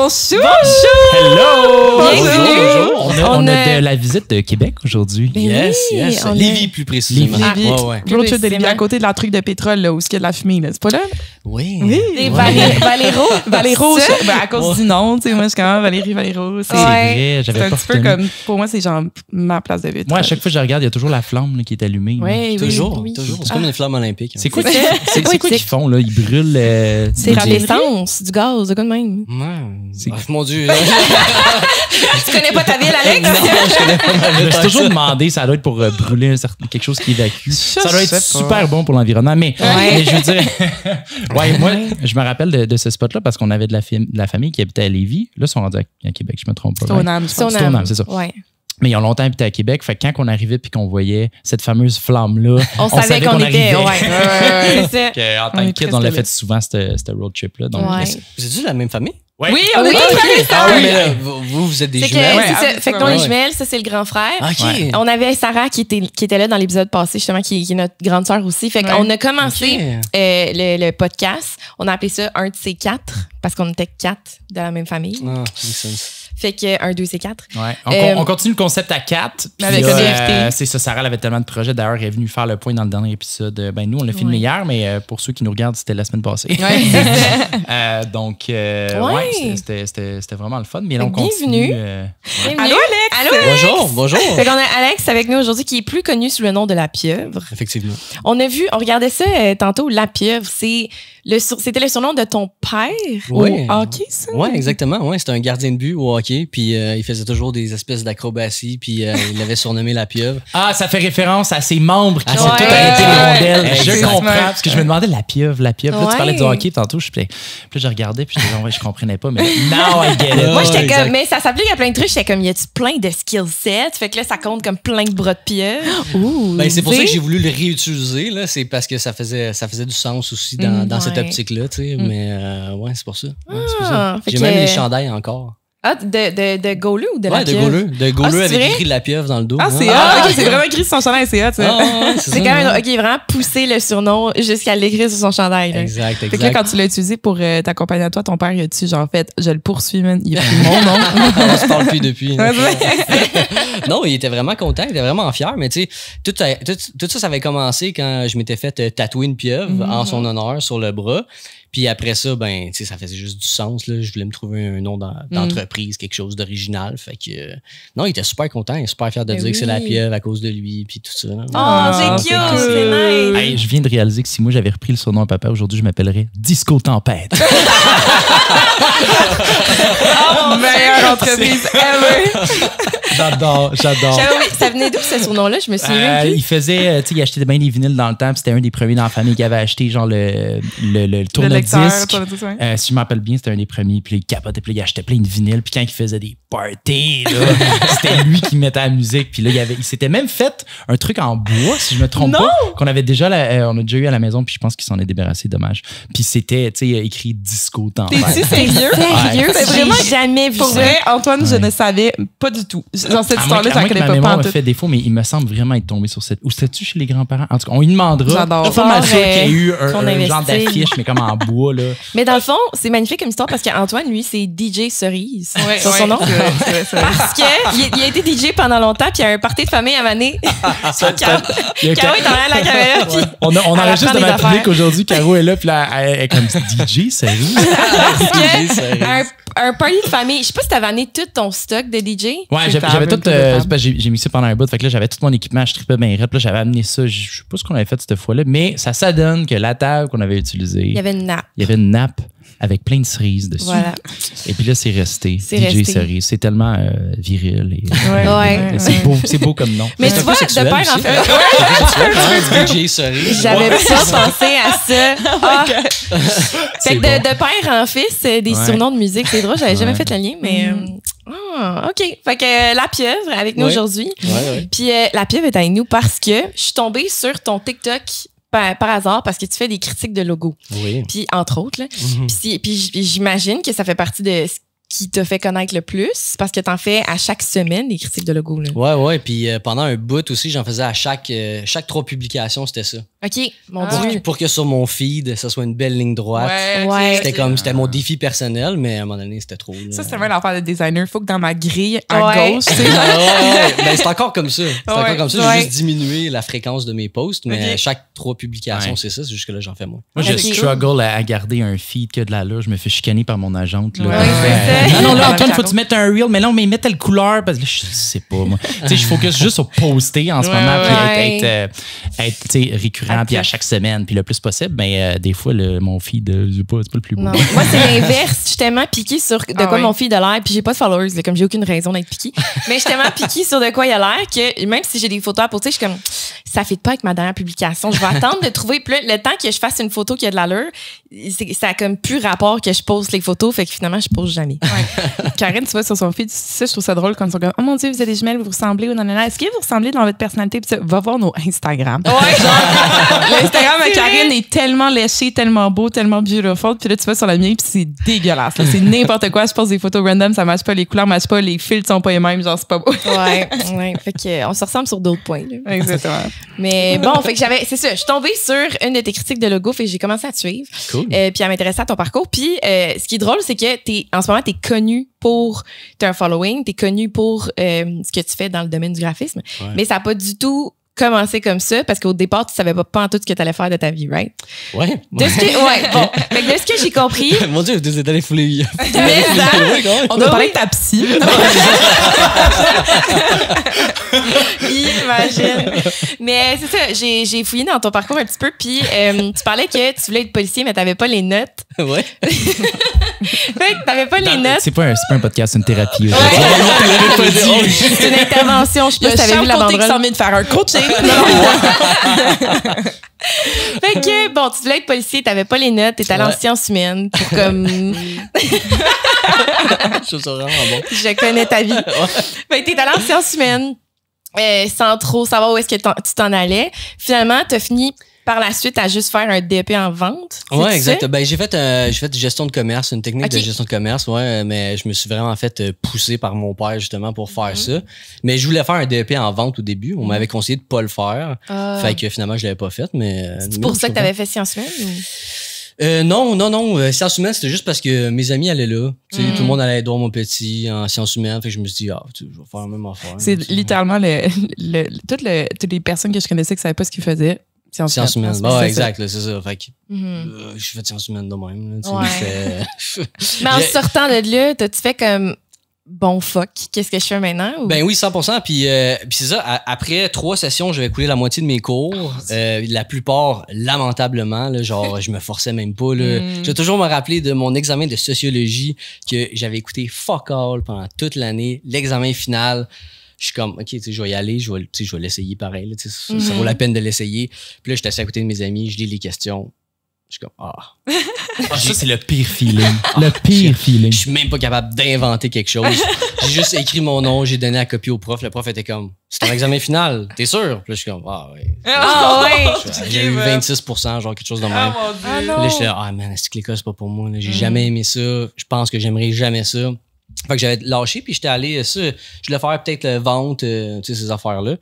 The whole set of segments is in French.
Bonjour! Hello! Bienvenue! Bonjour. On a de la visite de Québec aujourd'hui. Yes. Lévis, plus précisément. Lévis. Ouais. Road trip de Lévis, à côté de la truc de pétrole, là, où il y a de la fumée, là. C'est pas là? Oui. Et Valéro. Valéro, à cause du nom, tu sais, moi, je suis quand même Valéro. C'est vrai, C'est j'avais un pas petit peu retenu. comme, pour moi, c'est genre ma place de vite. Moi, à chaque fois que je regarde, il y a toujours la flamme là, qui est allumée. là. Oui, Toujours. oui. C'est comme une flamme olympique. C'est quoi qu'ils font, là? Ils brûlent... C'est des- l'essence, du gaz, de quoi de même. Ouais. Mon Dieu. Tu connais pas ta ville, Alex? Je me suis toujours demandé, ça doit être pour brûler quelque chose qui évacue. Ça doit être sais pas. super bon pour l'environnement. Mais je veux dire... ouais, moi, je me rappelle de ce spot-là parce qu'on avait de la famille qui habitait à Lévis. Là, ils sont rendus à Québec, je me trompe pas. Stoneham, je pense. Stoneham, c'est ça. Ouais. Mais ils ont longtemps habité à Québec. Fait que quand on arrivait puis qu'on voyait cette fameuse flamme-là, On savait qu'on était. arrivait. Ouais. C'est ça. Que, en On tant est que kid, presque on l'a là. fait souvent, cette road trip-là. Donc, Ouais. Vous êtes-tu de la même famille? ouais. Oui, on est Oui, tous oui, Ah oui. oui, mais là, vous êtes des C'est que, jumelles. Ouais, c'est ça. Fait que ouais. les jumelles, ça, c'est le grand frère. OK. Ouais. On avait Sarah qui était là dans l'épisode passé, justement, qui est notre grande sœur aussi. Fait qu'on a commencé Ok. le podcast. On a appelé ça un de ces quatre parce qu'on était quatre de la même famille. Ah, makes sense. Fait que un, deux, c'est quatre. Ouais. On continue le concept à 4. Avec un invité. C'est ça, Sarah elle avait tellement de projets. D'ailleurs, elle est venue faire le point dans le dernier épisode. Ben, nous, on l'a filmé hier, mais pour ceux qui nous regardent, c'était la semaine passée. Donc, ouais, c'était vraiment le fun. Mais là, on continue. Bienvenue. Allô, Alex? Allô, Bonjour. Fait qu'on a Alex avec nous aujourd'hui qui est plus connu sous le nom de La Pieuvre. Effectivement. On regardait ça tantôt, La Pieuvre. C'était le surnom de ton père Oui. au hockey, ça? Oui, exactement. Ouais, c'était un gardien de but au hockey. Puis il faisait toujours des espèces d'acrobaties. Puis il l'avait surnommé La Pieuvre. Ah, ça fait référence à ses membres qui Ah, ont ouais. tous arrêté les rondelles. Je Exactement. comprends. Parce que je me demandais la pieuvre. Là, tu parlais du Ouais. hockey tantôt. Puis là, je regardais. Puis je disais, ouais, je comprenais pas. Mais now I get it. Moi, j'étais exact. comme, mais ça s'applique à plein de trucs. J'étais comme, y a-tu plein de skill sets? Fait que là, ça compte comme plein de bras de pieuvre. Ouh. Ben, c'est pour ça que Tu sais? j'ai voulu le réutiliser. Là. C'est parce que ça faisait du sens aussi dans cette ouais. optique-là. Tu sais. Mais ouais, c'est pour ça. Ouais, c'est pour Ah, ça. fait J'ai que- même les chandails encore. Ah, de Golu ou de La Ouais, de Pieuvre? Gauleux. De Gauleux Ah, c'est avec vrai? écrit La Pieuvre dans le dos. Ah, c'est ok, c'est vraiment écrit sur son chandail, c'est hot, ça. Ah, ouais, C'est ça, quand même, ouais. OK, vraiment pousser le surnom jusqu'à l'écrire sur son chandail. Là. Exact, Fait que là, exact. quand tu l'as utilisé pour t'accompagner à toi, ton père, il a-tu genre fait, je le poursuis, man, il a pris mon nom. On se parle plus depuis. Ouais, ouais. Non, il était vraiment content, il était vraiment fier, mais tu sais, tout ça avait commencé quand je m'étais fait tatouer une pieuvre en son honneur sur le bras. Puis après ça, ben, tu sais, ça faisait juste du sens, là. Je voulais me trouver un nom d'entreprise, quelque chose d'original. Fait que, non, il était super content, il est super fier de Ben dire que c'est la oui. pieuvre à cause de lui, puis tout ça. Oh, Ah, c'est cute, c'est cool. c'est nice. Hey, je viens de réaliser que si moi j'avais repris le surnom à papa, aujourd'hui je m'appellerais Disco Tempête. Meilleure entreprise ever. J'adore. Oui, ça venait d'où ce surnom-là? Je me souviens même plus. Il faisait, tu sais, il achetait bien des vinyles dans le temps, puis c'était un des premiers dans la famille qui avait acheté genre le Le tourne-disque. lecteur, ouais. Si je me rappelle bien, c'était un des premiers, puis il capotait, puis là, il achetait plein de vinyles, puis quand il faisait des parties, là, c'était lui qui mettait la musique, puis là, il s'était même fait un truc en bois, si je me trompe pas, qu'on avait déjà, on a déjà eu à la maison, puis je pense qu'il s'en est débarrassé, dommage. Puis c'était, tu sais, écrit Disco Tempête. T'es-tu sérieux? Sérieux? C'est vraiment- J'ai jamais vu Pour ça. vrai, Antoine, je ne savais pas du tout. Dans cette histoire-là, je la que connais ma pas mémoire me pantoute. fait défaut, mais il me semble vraiment être tombé sur cette. Ou c'était-tu chez les grands-parents? En tout cas, on lui demandera. J'adore. Je suis pas mal sûr Fort, qu'il y a eu qu'on un genre investigue. d'affiche, mais comme en bois, là. Mais dans le fond, c'est magnifique comme histoire parce qu'Antoine, lui, c'est DJ Cerise. Ouais, sur son nom. c'est vrai. Parce qu'il a été DJ pendant longtemps, puis il y a un party de famille à Mané. Il y a Caro est en arrière de la caméra, puis On elle enregistre apprend devant des le public affaires. aujourd'hui. Caro est là, puis là, elle est comme DJ, sérieux? parce que Cerise. un party de famille. Je sais pas si t'avais amené tout ton stock de DJ. Ouais, C'est j'avais table, tout. une tour de table. c'est parce que j'ai mis ça pendant un bout. Fait que là, j'avais tout mon équipement. Je tripais bien raide. Puis là, j'avais amené ça. Je sais pas ce qu'on avait fait cette fois-là, mais ça donne que la table qu'on avait utilisée, Il y avait une nappe. il y avait une nappe avec plein de cerises dessus. Voilà. Et puis là, c'est resté. C'est DJ resté. cerise. C'est tellement viril. Ouais. C'est beau comme nom. Mais C'est tu un vois, peu de sexuel père aussi. en fait. DJ Cerise. J'avais pas pensé à ça. Ah. Fait C'est que bon. de père en fils, des Ouais. surnoms de musique, c'est drôle, j'avais jamais Ouais. fait le lien, mais. OK. Fait que La Pieuvre avec nous Ouais. aujourd'hui. Ouais. Puis La Pieuvre est avec nous parce que je suis tombée sur ton TikTok par hasard parce que tu fais des critiques de logos. Oui. Puis entre autres, là. Mhm. Puis j'imagine que ça fait partie de ce qui t'a fait connaître le plus? Parce que t'en fais à chaque semaine des critiques de logo. Là. Ouais. Puis pendant un bout aussi, j'en faisais à chaque 3 publications, c'était ça. OK, mon Ah. Dieu. Pour que sur mon feed, ça soit une belle ligne droite. Ouais. C'était mon défi personnel, mais à un moment donné, c'était trop. Là. Ça, c'est vraiment l'affaire de designer. Faut que dans ma grille à Ouais. gauche, tu sais, Ben, c'est encore comme ça. C'est encore comme ça. J'ai Ouais. juste diminué la fréquence de mes posts, mais Ok. chaque 3 publications, Ouais. c'est ça. C'est juste que là, j'en fais moins. Moi, je Ok. struggle à garder un feed que de l'allure. Je me fais chicaner par mon agente. Là. Ouais, c'est ça. Non, là, Antoine, faut que tu mettes un reel, mais là, mais mets telle couleur. Parce que là, je sais pas, moi. Tu sais, je focus juste sur poster en ce Ouais, moment, ouais. puis être tu sais, récurrent, puis à chaque semaine, puis le plus possible. Mais des fois, mon feed, c'est pas le plus beau. Non. Moi, c'est l'inverse. Je suis tellement piquée sur de quoi oui. mon feed a l'air. Puis j'ai pas de followers, là, comme j'ai aucune raison d'être piquée. Mais je suis tellement piquée sur de quoi il a l'air que même si j'ai des photos à poster, je suis comme, ça fait pas avec ma dernière publication. Je vais attendre de trouver. Puis là, le temps que je fasse une photo qui a de l'allure, ça a comme plus rapport que je poste les photos. Fait que finalement, je pose jamais. Karine, tu vois, sur son feed, ça, je trouve ça drôle quand ils sont comme, oh mon Dieu, vous êtes des jumelles, vous ressemblez, ou non, non, non. Est-ce que vous ressemblez dans votre personnalité? Puis ça, va voir nos Instagram. Ouais, L'Instagram de C'est Karine vrai. est tellement léché, tellement beau, tellement beautiful. Puis là, tu vas sur la mienne, puis c'est dégueulasse. là. C'est n'importe quoi. Je pose des photos random, ça matche pas, les couleurs matchent pas, les filtres sont pas les mêmes, genre, c'est pas beau. ouais. Fait que, on se ressemble sur d'autres points. Là. Exactement. Mais bon, fait que c'est ça. Je suis tombée sur une de tes critiques de logo, fait que j'ai commencé à te suivre. Cool. Puis à m'intéresser à ton parcours. Puis ce qui est drôle, c'est que en ce moment, t'es connu pour t'as un following, t'es connu pour ce que tu fais dans le domaine du graphisme. Ouais. Mais ça n'a pas du tout commencé comme ça parce qu'au départ, tu savais pas en tout ce que tu allais faire de ta vie, right? Ouais. De ce que, ouais, bon. Fait que de ce que j'ai compris, Mon Dieu, vous êtes allé fouler. mais ça, Ouais, quand même. On doit Oui. parler de ta psy. imagine. Mais c'est ça, j'ai fouillé dans ton parcours un petit peu, puis tu parlais que tu voulais être policier, mais t'avais pas les notes. Ouais. Fait que t'avais pas les notes. C'est pas un podcast, c'est une thérapie. C'est une intervention, je sais pas si t'avais vu la Charles Côté qui s'en banderole. vient de faire un coaching. Fait que, bon, tu voulais être policier, t'avais pas les notes, t'es allé en Ouais. sciences humaines pour comme, Je trouve ça vraiment bon. je connais ta vie. Fait que t'es allé en sciences humaines, sans trop savoir où est-ce que tu t'en allais. Finalement, t'as fini par la suite à juste faire un DEP en vente. C'est Ouais, ça? exact. Ben, j'ai fait gestion de commerce, une technique Ok. de gestion de commerce, ouais, mais je me suis vraiment fait pousser par mon père justement pour faire Mhm. ça. Mais je voulais faire un DEP en vente au début. On m'avait conseillé de pas le faire. Ah. Fait que finalement, je l'avais pas fait, mais. C'est mais pour non, ça je que t'avais fait sciences humaines? Non. Sciences humaines, c'était juste parce que mes amis allaient là. Tu sais, Mm. tout le monde allait voir mon petit en sciences humaines. Fait que je me suis dit, je vais faire la même affaire. C'est Tu sais. littéralement toutes les personnes que je connaissais qui savaient pas ce qu'ils faisaient. Sciences humaines. C'est Ouais, ça. exact, là, c'est ça. Fait que Mhm. je fais de sciences humaines de même. Là, tu sais, Ouais. c'est- Mais en J'ai- sortant de là, t'as-tu fait comme, bon fuck, qu'est-ce que je fais maintenant? Ou? Ben oui, 100%. Puis c'est ça, après 3 sessions, j'avais coulé la moitié de mes cours. La plupart, lamentablement, là, genre, je me forçais même pas. Là. Mm. Je vais toujours me rappeler de mon examen de sociologie que j'avais écouté fuck all pendant toute l'année. L'examen final, je suis comme, OK, tu sais, je vais y aller, je vais l'essayer pareil. Là, tu sais, ça vaut la peine de l'essayer. Puis là, j'étais assis à côté de mes amis, je lis les questions. Je suis comme, Ça, c'est le pire feeling. Le pire feeling. je suis même pas capable d'inventer quelque chose. J'ai juste écrit mon nom, j'ai donné la copie au prof. Le prof était comme, c'est ton examen final, t'es sûr? Puis là, je suis comme, ouais. Ah ouais! J'ai eu 26%, genre quelque chose de même. Ah Puis non! là, j'étais là, man, est-ce que l'école, c'est pas pour moi? Là. J'ai jamais aimé ça. Je pense que j'aimerais jamais ça. Fait que j'avais lâché, puis j'étais allé, je voulais faire peut-être la vente, tu sais, ces affaires-là.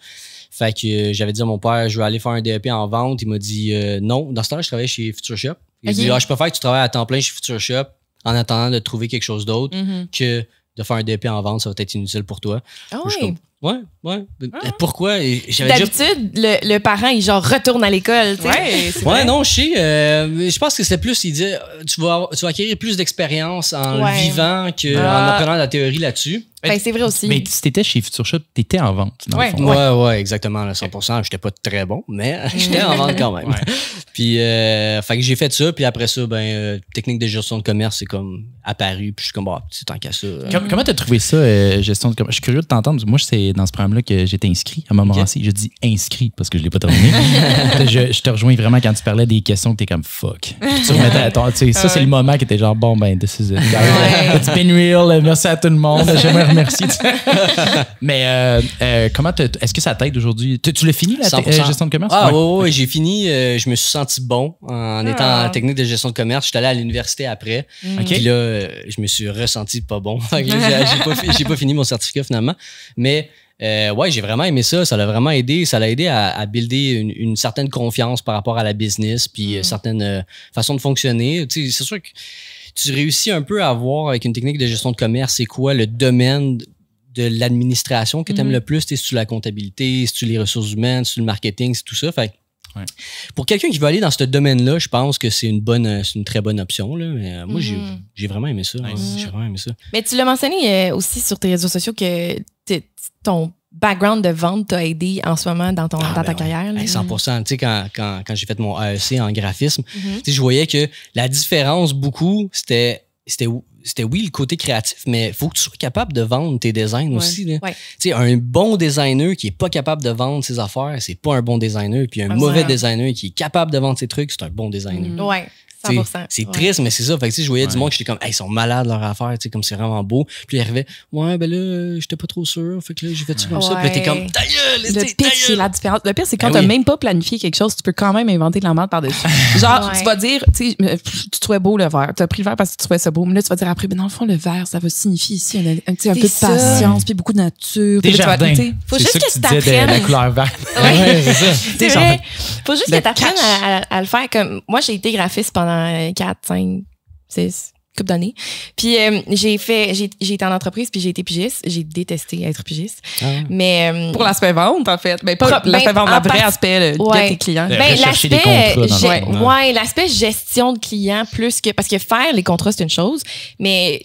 Fait que j'avais dit à mon père, je veux aller faire un DEP en vente. Il m'a dit non. Dans ce temps-là, je travaillais chez Future Shop. Il a dit, je préfère que tu travailles à temps plein chez Future Shop en attendant de trouver quelque chose d'autre que de faire un DEP en vente, ça va être inutile pour toi. Ah Je suis ouais. comme, ouais. Pourquoi? Et j'avais déjà... D'habitude, le parent, il genre retourne à l'école, tu sais. Ouais, c'est Ouais, vrai. non, je sais. Je pense que c'était plus, il dit, tu vas acquérir plus d'expérience en Ouais. le vivant qu'en Ah. apprenant la théorie là-dessus. Ben, c'est vrai aussi. Mais si t'étais chez Future Shop, t'étais en vente. Dans Ouais. le fond. Ouais, exactement, là, 100%. J'étais pas très bon, mais j'étais en vente quand même. Ouais. Puis, fait que j'ai fait ça, puis après ça, technique de gestion de commerce, c'est comme apparu, puis je suis comme, c'est tant qu'à ça. Comment t'as trouvé ça, gestion de commerce? Je suis curieux de t'entendre. Moi, c'est dans ce programme-là que j'étais inscrit à Montmorency. Je dis inscrit parce que je l'ai pas terminé. je te rejoins vraiment quand tu parlais des questions que t'es comme fuck. Puis tu remettais à ton, tu sais, ça, c'est le moment que t'es genre, bon, ben, this is it. It's been real. Merci à tout le monde. J'aimerais remercier. Mais comment est-ce que ça t'aide aujourd'hui? Tu l'as fini, la gestion de commerce? Ah oui, j'ai fini. Je me suis senti bon en étant en technique de gestion de commerce. Je suis allé à l'université après. Puis là, je me suis ressenti pas bon. J'ai pas fini mon certificat finalement. Mais ouais, j'ai vraiment aimé ça. Ça l'a vraiment aidé. Ça l'a aidé à builder une certaine confiance par rapport à la business, puis certaines façons de fonctionner. Tu sais, c'est sûr que tu réussis un peu à voir avec une technique de gestion de commerce, c'est quoi le domaine de l'administration que tu aimes le plus. Si tu la comptabilité, si tu les ressources humaines, si tu le marketing, c'est tout ça. Fait pour quelqu'un qui veut aller dans ce domaine-là, je pense que c'est une très bonne option. Là. Mais moi, j'ai vraiment aimé ça. J'ai vraiment aimé ça. Mais tu l'as mentionné aussi sur tes réseaux sociaux que ton background de vente t'a aidé en ce moment dans ta carrière. Là. 100%. Tu sais, quand j'ai fait mon AEC en graphisme, tu sais, je voyais que la différence beaucoup, c'était oui, le côté créatif, mais il faut que tu sois capable de vendre tes designs aussi. Là. Tu sais, un bon designer qui est pas capable de vendre ses affaires, c'est pas un bon designer. Puis un mauvais designer qui est capable de vendre ses trucs, c'est un bon designer. Ouais. 100%. C'est triste, mais c'est ça. Fait que, je voyais du monde qui j'étais comme, hey, ils sont malades leur affaire, comme c'est vraiment beau. Puis ils arrivaient, ouais, ben là, j'étais pas trop sûr. Fait que là, j'ai fait ça comme ça. Puis là, t'es comme, ta gueule, le pire, c'est la différence. Le pire, c'est quand t'as même pas planifié quelque chose, tu peux quand même inventer de la merde par-dessus. Genre, tu vas dire, tu sais, tu trouvais beau le verre. Tu as pris le verre parce que tu trouvais ça beau. Mais là, tu vas dire après, mais dans le fond, le verre, ça va signifier ici un peu de patience, puis beaucoup de nature. Des jardins. Faut juste que tu t'apprennes. La couleur verte. C'est vrai. Faut juste que tu apprennes à le faire. Comme moi, j'ai été graphiste pendant 4, 5, 6 couple d'années. Puis j'ai été en entreprise puis j'ai été pigiste. J'ai détesté être pigiste. Mais pour l'aspect vente en fait, mais pas l'aspect vente, le vrai aspect de tes clients. L'aspect gestion de clients plus que parce que faire les contrats c'est une chose, mais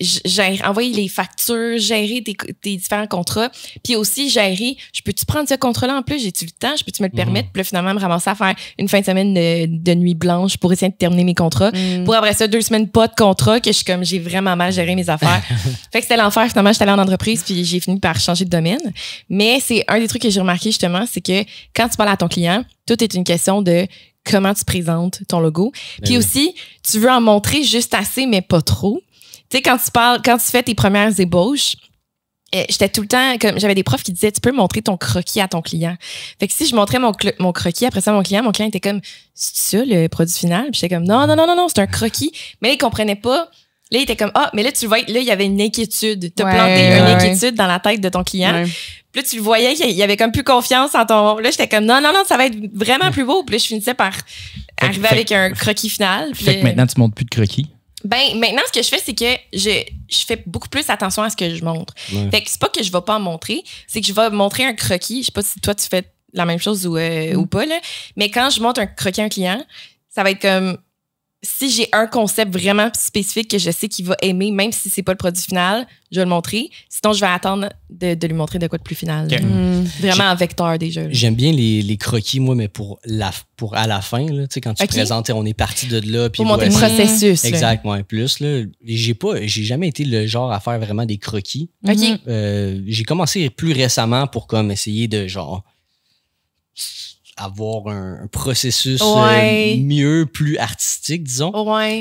envoyer les factures, gérer tes différents contrats, puis aussi gérer, je peux-tu prendre ce contrat-là en plus, j'ai-tu le temps, je peux-tu me le permettre, puis là, finalement me ramasser à faire une fin de semaine de nuit blanche pour essayer de terminer mes contrats, pour après ça 2 semaines pas de contrat que j'ai vraiment mal géré mes affaires. Fait que c'était l'enfer. Finalement, j'étais allée en entreprise puis j'ai fini par changer de domaine. Mais c'est un des trucs que j'ai remarqué justement, c'est que quand tu parles à ton client, tout est une question de comment tu présentes ton logo. Puis aussi, tu veux en montrer juste assez, mais pas trop. Tu sais, quand tu fais tes premières ébauches, j'étais tout le temps comme j'avais des profs qui disaient tu peux montrer ton croquis à ton client. Fait que si je montrais mon croquis après ça mon client était comme c'est ça le produit final. Puis j'étais comme non, c'est un croquis. Mais là, il comprenait pas. Là, il était comme mais là tu le vois, là il y avait une inquiétude. T'as planté une inquiétude dans la tête de ton client. Puis là tu le voyais qu'il y avait comme plus confiance en ton. Là j'étais comme non, ça va être vraiment plus beau. Puis là je finissais par arriver avec un croquis final. Fait que maintenant tu montes plus de croquis. Ben maintenant ce que je fais c'est que je fais beaucoup plus attention à ce que je montre. Fait que c'est pas que je vais pas en montrer, c'est que je vais montrer un croquis. Je sais pas si toi tu fais la même chose ou pas là, mais quand je montre un croquis à un client, ça va être comme si j'ai un concept vraiment spécifique que je sais qu'il va aimer, même si c'est pas le produit final, je vais le montrer. Sinon, je vais attendre de lui montrer de quoi de plus final. Vraiment en vecteur déjà. J'aime bien les croquis, moi, mais pour à la fin, là, quand tu présentes, on est parti de là. Pour monter le processus. Exact, plus. Là, j'ai jamais été le genre à faire vraiment des croquis. J'ai commencé plus récemment pour comme essayer de genre avoir un processus mieux, plus artistique, disons.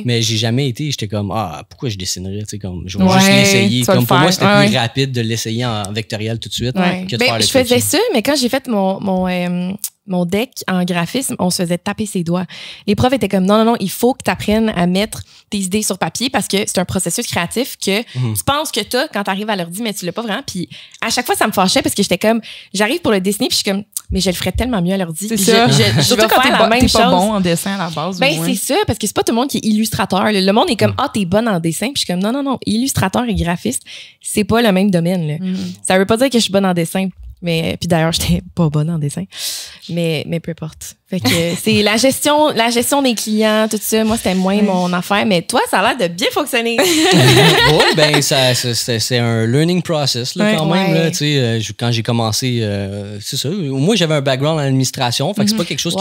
Mais j'ai jamais été, j'étais comme, pourquoi je dessinerais, tu sais, comme, je vais juste l'essayer. Comme pour moi, c'était plus rapide de l'essayer en vectoriel tout de suite que de faire le je faisais ça, mais quand j'ai fait mon deck en graphisme, on se faisait taper ses doigts. Les profs étaient comme, non, il faut que tu apprennes à mettre tes idées sur papier parce que c'est un processus créatif que tu penses que t'as quand t'arrives à l'ordi, mais tu l'as pas vraiment. Puis à chaque fois, ça me fâchait parce que j'étais comme, j'arrive pour le dessiner, puis je suis comme, mais je le ferais tellement mieux à l'ordi. C'est ça. Surtout quand t'es pas bon en dessin à la base. C'est ça, parce que c'est pas tout le monde qui est illustrateur. Le monde est comme, t'es bonne en dessin. Puis je suis comme, non, illustrateur et graphiste, c'est pas le même domaine. Là. Ça veut pas dire que je suis bonne en dessin. Mais puis d'ailleurs, j'étais pas bonne en dessin. Mais peu importe. Fait que c'est la gestion des clients, tout ça. Moi, c'était moins mon affaire. Mais toi, ça a l'air de bien fonctionner. Oui, ben c'est un learning process là, quand même. Là, quand j'ai commencé, c'est ça. Moi, j'avais un background en administration. Fait que c'est pas quelque chose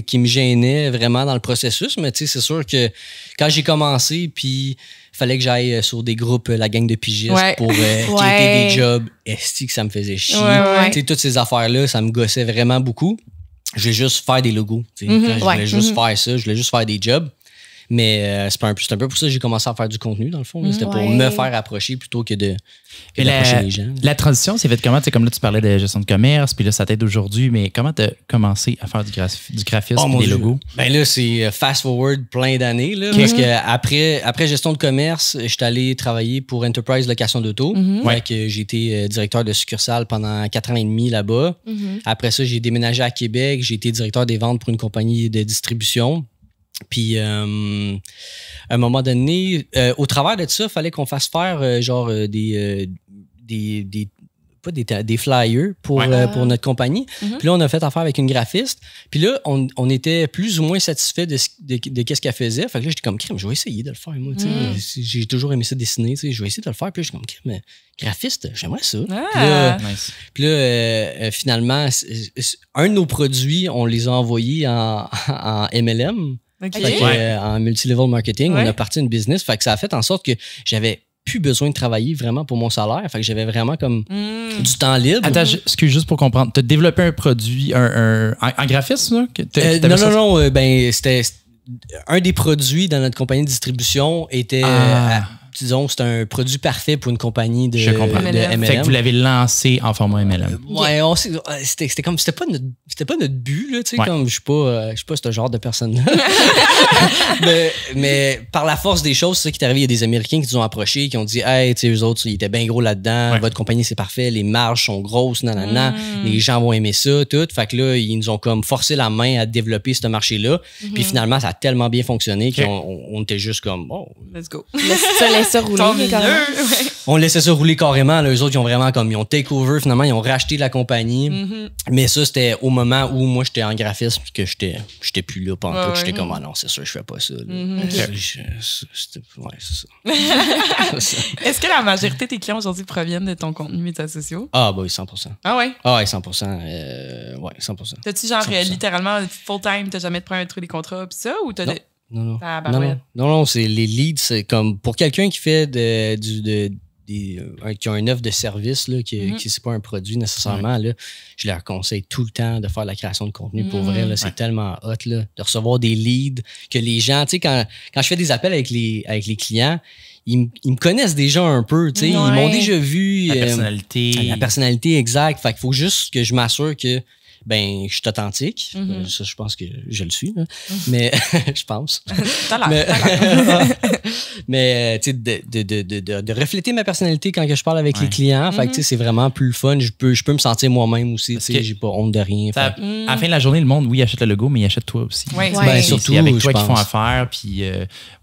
qui me gênait vraiment dans le processus. Mais c'est sûr que quand j'ai commencé, puis fallait que j'aille sur des groupes, la gang de pigistes, pour quitter des jobs. Esti que ça me faisait chier. Tu sais, toutes ces affaires-là, ça me gossait vraiment beaucoup. Je voulais juste faire des logos. Je voulais juste faire ça. Je voulais juste faire des jobs. Mais c'est un peu pour ça que j'ai commencé à faire du contenu, dans le fond. C'était pour me faire approcher plutôt que d'approcher les gens. La transition s'est faite comment? Tu sais, comme là, tu parlais de gestion de commerce, puis là, ça t'aide aujourd'hui, mais comment tu as commencé à faire du graphisme, des logos? Ben là, c'est fast-forward plein d'années. Là, parce que après gestion de commerce, je suis allé travailler pour Enterprise Location d'Auto. J'ai été directeur de succursale pendant 4 ans et demi là-bas. Après ça, j'ai déménagé à Québec. J'ai été directeur des ventes pour une compagnie de distribution. Puis, à un moment donné, au travers de ça, il fallait qu'on fasse faire des flyers pour notre compagnie. Puis là, on a fait affaire avec une graphiste. Puis là, on était plus ou moins satisfait de qu'est-ce qu'elle faisait. Fait que là, j'étais comme, crème, je vais essayer de le faire, moi. J'ai toujours aimé ça dessiner. Je vais essayer de le faire. Puis là, j'étais comme, crème, graphiste, j'aimerais ça. Puis là, finalement, un de nos produits, on les a envoyés en MLM. En multi-level marketing, on a parti une business. Fait que ça a fait en sorte que j'avais plus besoin de travailler vraiment pour mon salaire. Fait que j'avais vraiment comme du temps libre. Attends, excuse juste pour comprendre. Tu as développé un produit en graphisme, là? Non. Ben, c'était un des produits dans notre compagnie de distribution était... disons, c'est un produit parfait pour une compagnie de MLM. Fait que vous l'avez lancé en format MLM. Ouais, c'était pas notre but, là, tu sais, comme je suis pas ce genre de personne-là. mais par la force des choses, c'est ça qui est arrivé. Il y a des Américains qui nous ont approchés, qui ont dit, hey, tu sais, eux autres, ils étaient bien gros là-dedans, votre compagnie, c'est parfait, les marges sont grosses, nanana, les gens vont aimer ça, tout. Fait que là, ils nous ont comme forcé la main à développer ce marché-là. Puis finalement, ça a tellement bien fonctionné qu'on était juste comme, oh, let's go. Ça rouler carrément. On laissait ça rouler carrément. Là, eux autres, ils ont vraiment comme ils ont take over, finalement, ils ont racheté la compagnie. Mais ça, c'était au moment où moi j'étais en graphisme que j'étais plus là pendant tout. J'étais comme ah non, c'est sûr, je fais pas ça. C'est ça. Est-ce que la majorité de tes clients aujourd'hui proviennent de ton contenu médias sociaux? Ah bah oui, 100%. Ah ouais? Ah ouais, 100%. Ouais, 100%. T'as-tu genre littéralement full-time, t'as jamais de premier truc des contrats pis ça? Ou t'as Non, c'est les leads, c'est comme pour quelqu'un qui fait qui a une offre de service, là, qui c'est pas un produit nécessairement, là, je leur conseille tout le temps de faire la création de contenu. Pour vrai, là, c'est tellement hot là, de recevoir des leads que les gens, tu sais, quand je fais des appels avec les clients, ils me connaissent déjà un peu, tu sais, ils m'ont déjà vu. La personnalité, exact. Fait qu'il faut juste que je m'assure que je suis authentique. Ça, je pense que je le suis. Là. Mais je pense. T'as l'air. Mais tu sais, de refléter ma personnalité quand que je parle avec les clients. Fait que tu sais, c'est vraiment plus le fun. Je peux me sentir moi-même aussi. Tu sais, j'ai pas honte de rien. À la fin de la journée, le monde, oui, achète le logo, mais il achète toi aussi. Surtout, c'est avec toi qu'ils font affaire. Puis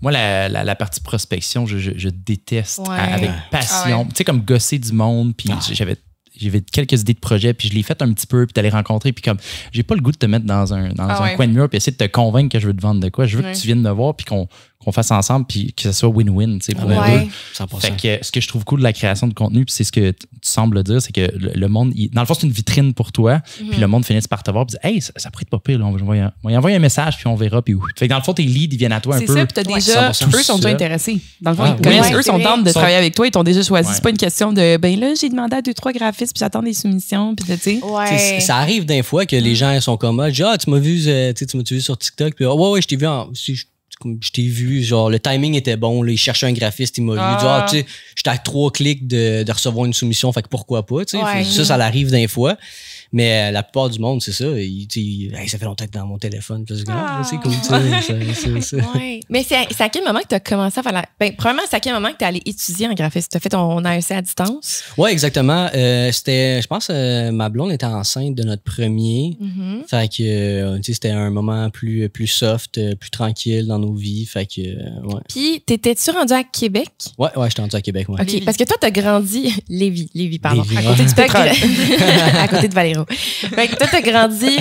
moi, la partie prospection, je déteste avec passion. Tu sais, comme gosser du monde. Puis j'avais quelques idées de projet, puis je l'ai fait un petit peu, puis t'allais rencontrer, puis comme, j'ai pas le goût de te mettre dans un coin de mur, puis essayer de te convaincre que je veux te vendre de quoi. Je veux que tu viennes me voir, puis qu'on fasse ensemble, puis que ce soit win-win, tu sais, pour les deux. 100%. Fait que ce que je trouve cool de la création de contenu, puis c'est ce que tu sembles dire, c'est que le monde, dans le fond, c'est une vitrine pour toi, puis le monde finit par te voir, puis dit, hey, ça pourrait être pas pire, là, on va y envoyer un message, puis on verra, puis fait que dans le fond, tes leads, ils viennent à toi un peu. C'est ça, puis t'as déjà, eux sont déjà intéressés. Dans le fond, ils connaissent, eux sont tendres de travailler avec toi, ils t'ont déjà choisi. C'est pas une question de, là, j'ai demandé à 2-3 graphistes, puis j'attends des soumissions, puis tu sais. Ça arrive d'un fois que les gens sont comme, tu m'as vu sur TikTok, puis ouais, je t'ai vu je t'ai vu, genre, le timing était bon, là, il cherchait un graphiste, il m'a vu, tu sais, j'étais à 3 clics de recevoir une soumission, fait que pourquoi pas, tu sais, ça l'arrive d'un fois. Mais la plupart du monde, c'est ça. Ça fait longtemps que dans mon téléphone. C'est cool. Mais c'est à quel moment que tu as commencé à faire la... premièrement, c'est à quel moment que tu es allé étudier en graphisme? Tu as fait ton AEC à distance? Oui, exactement. Je pense ma blonde était enceinte de notre premier. Fait que c'était un moment plus soft, plus tranquille dans nos vies. Fait que, Puis, t'étais-tu rendu à Québec? Ouais, j'étais rendu à Québec. Ouais. OK, parce que toi, tu as grandi... Lévis, pardon. Lévis, à côté du pétrole. À côté de Valérie. 0. Fait que toi, t'as grandi...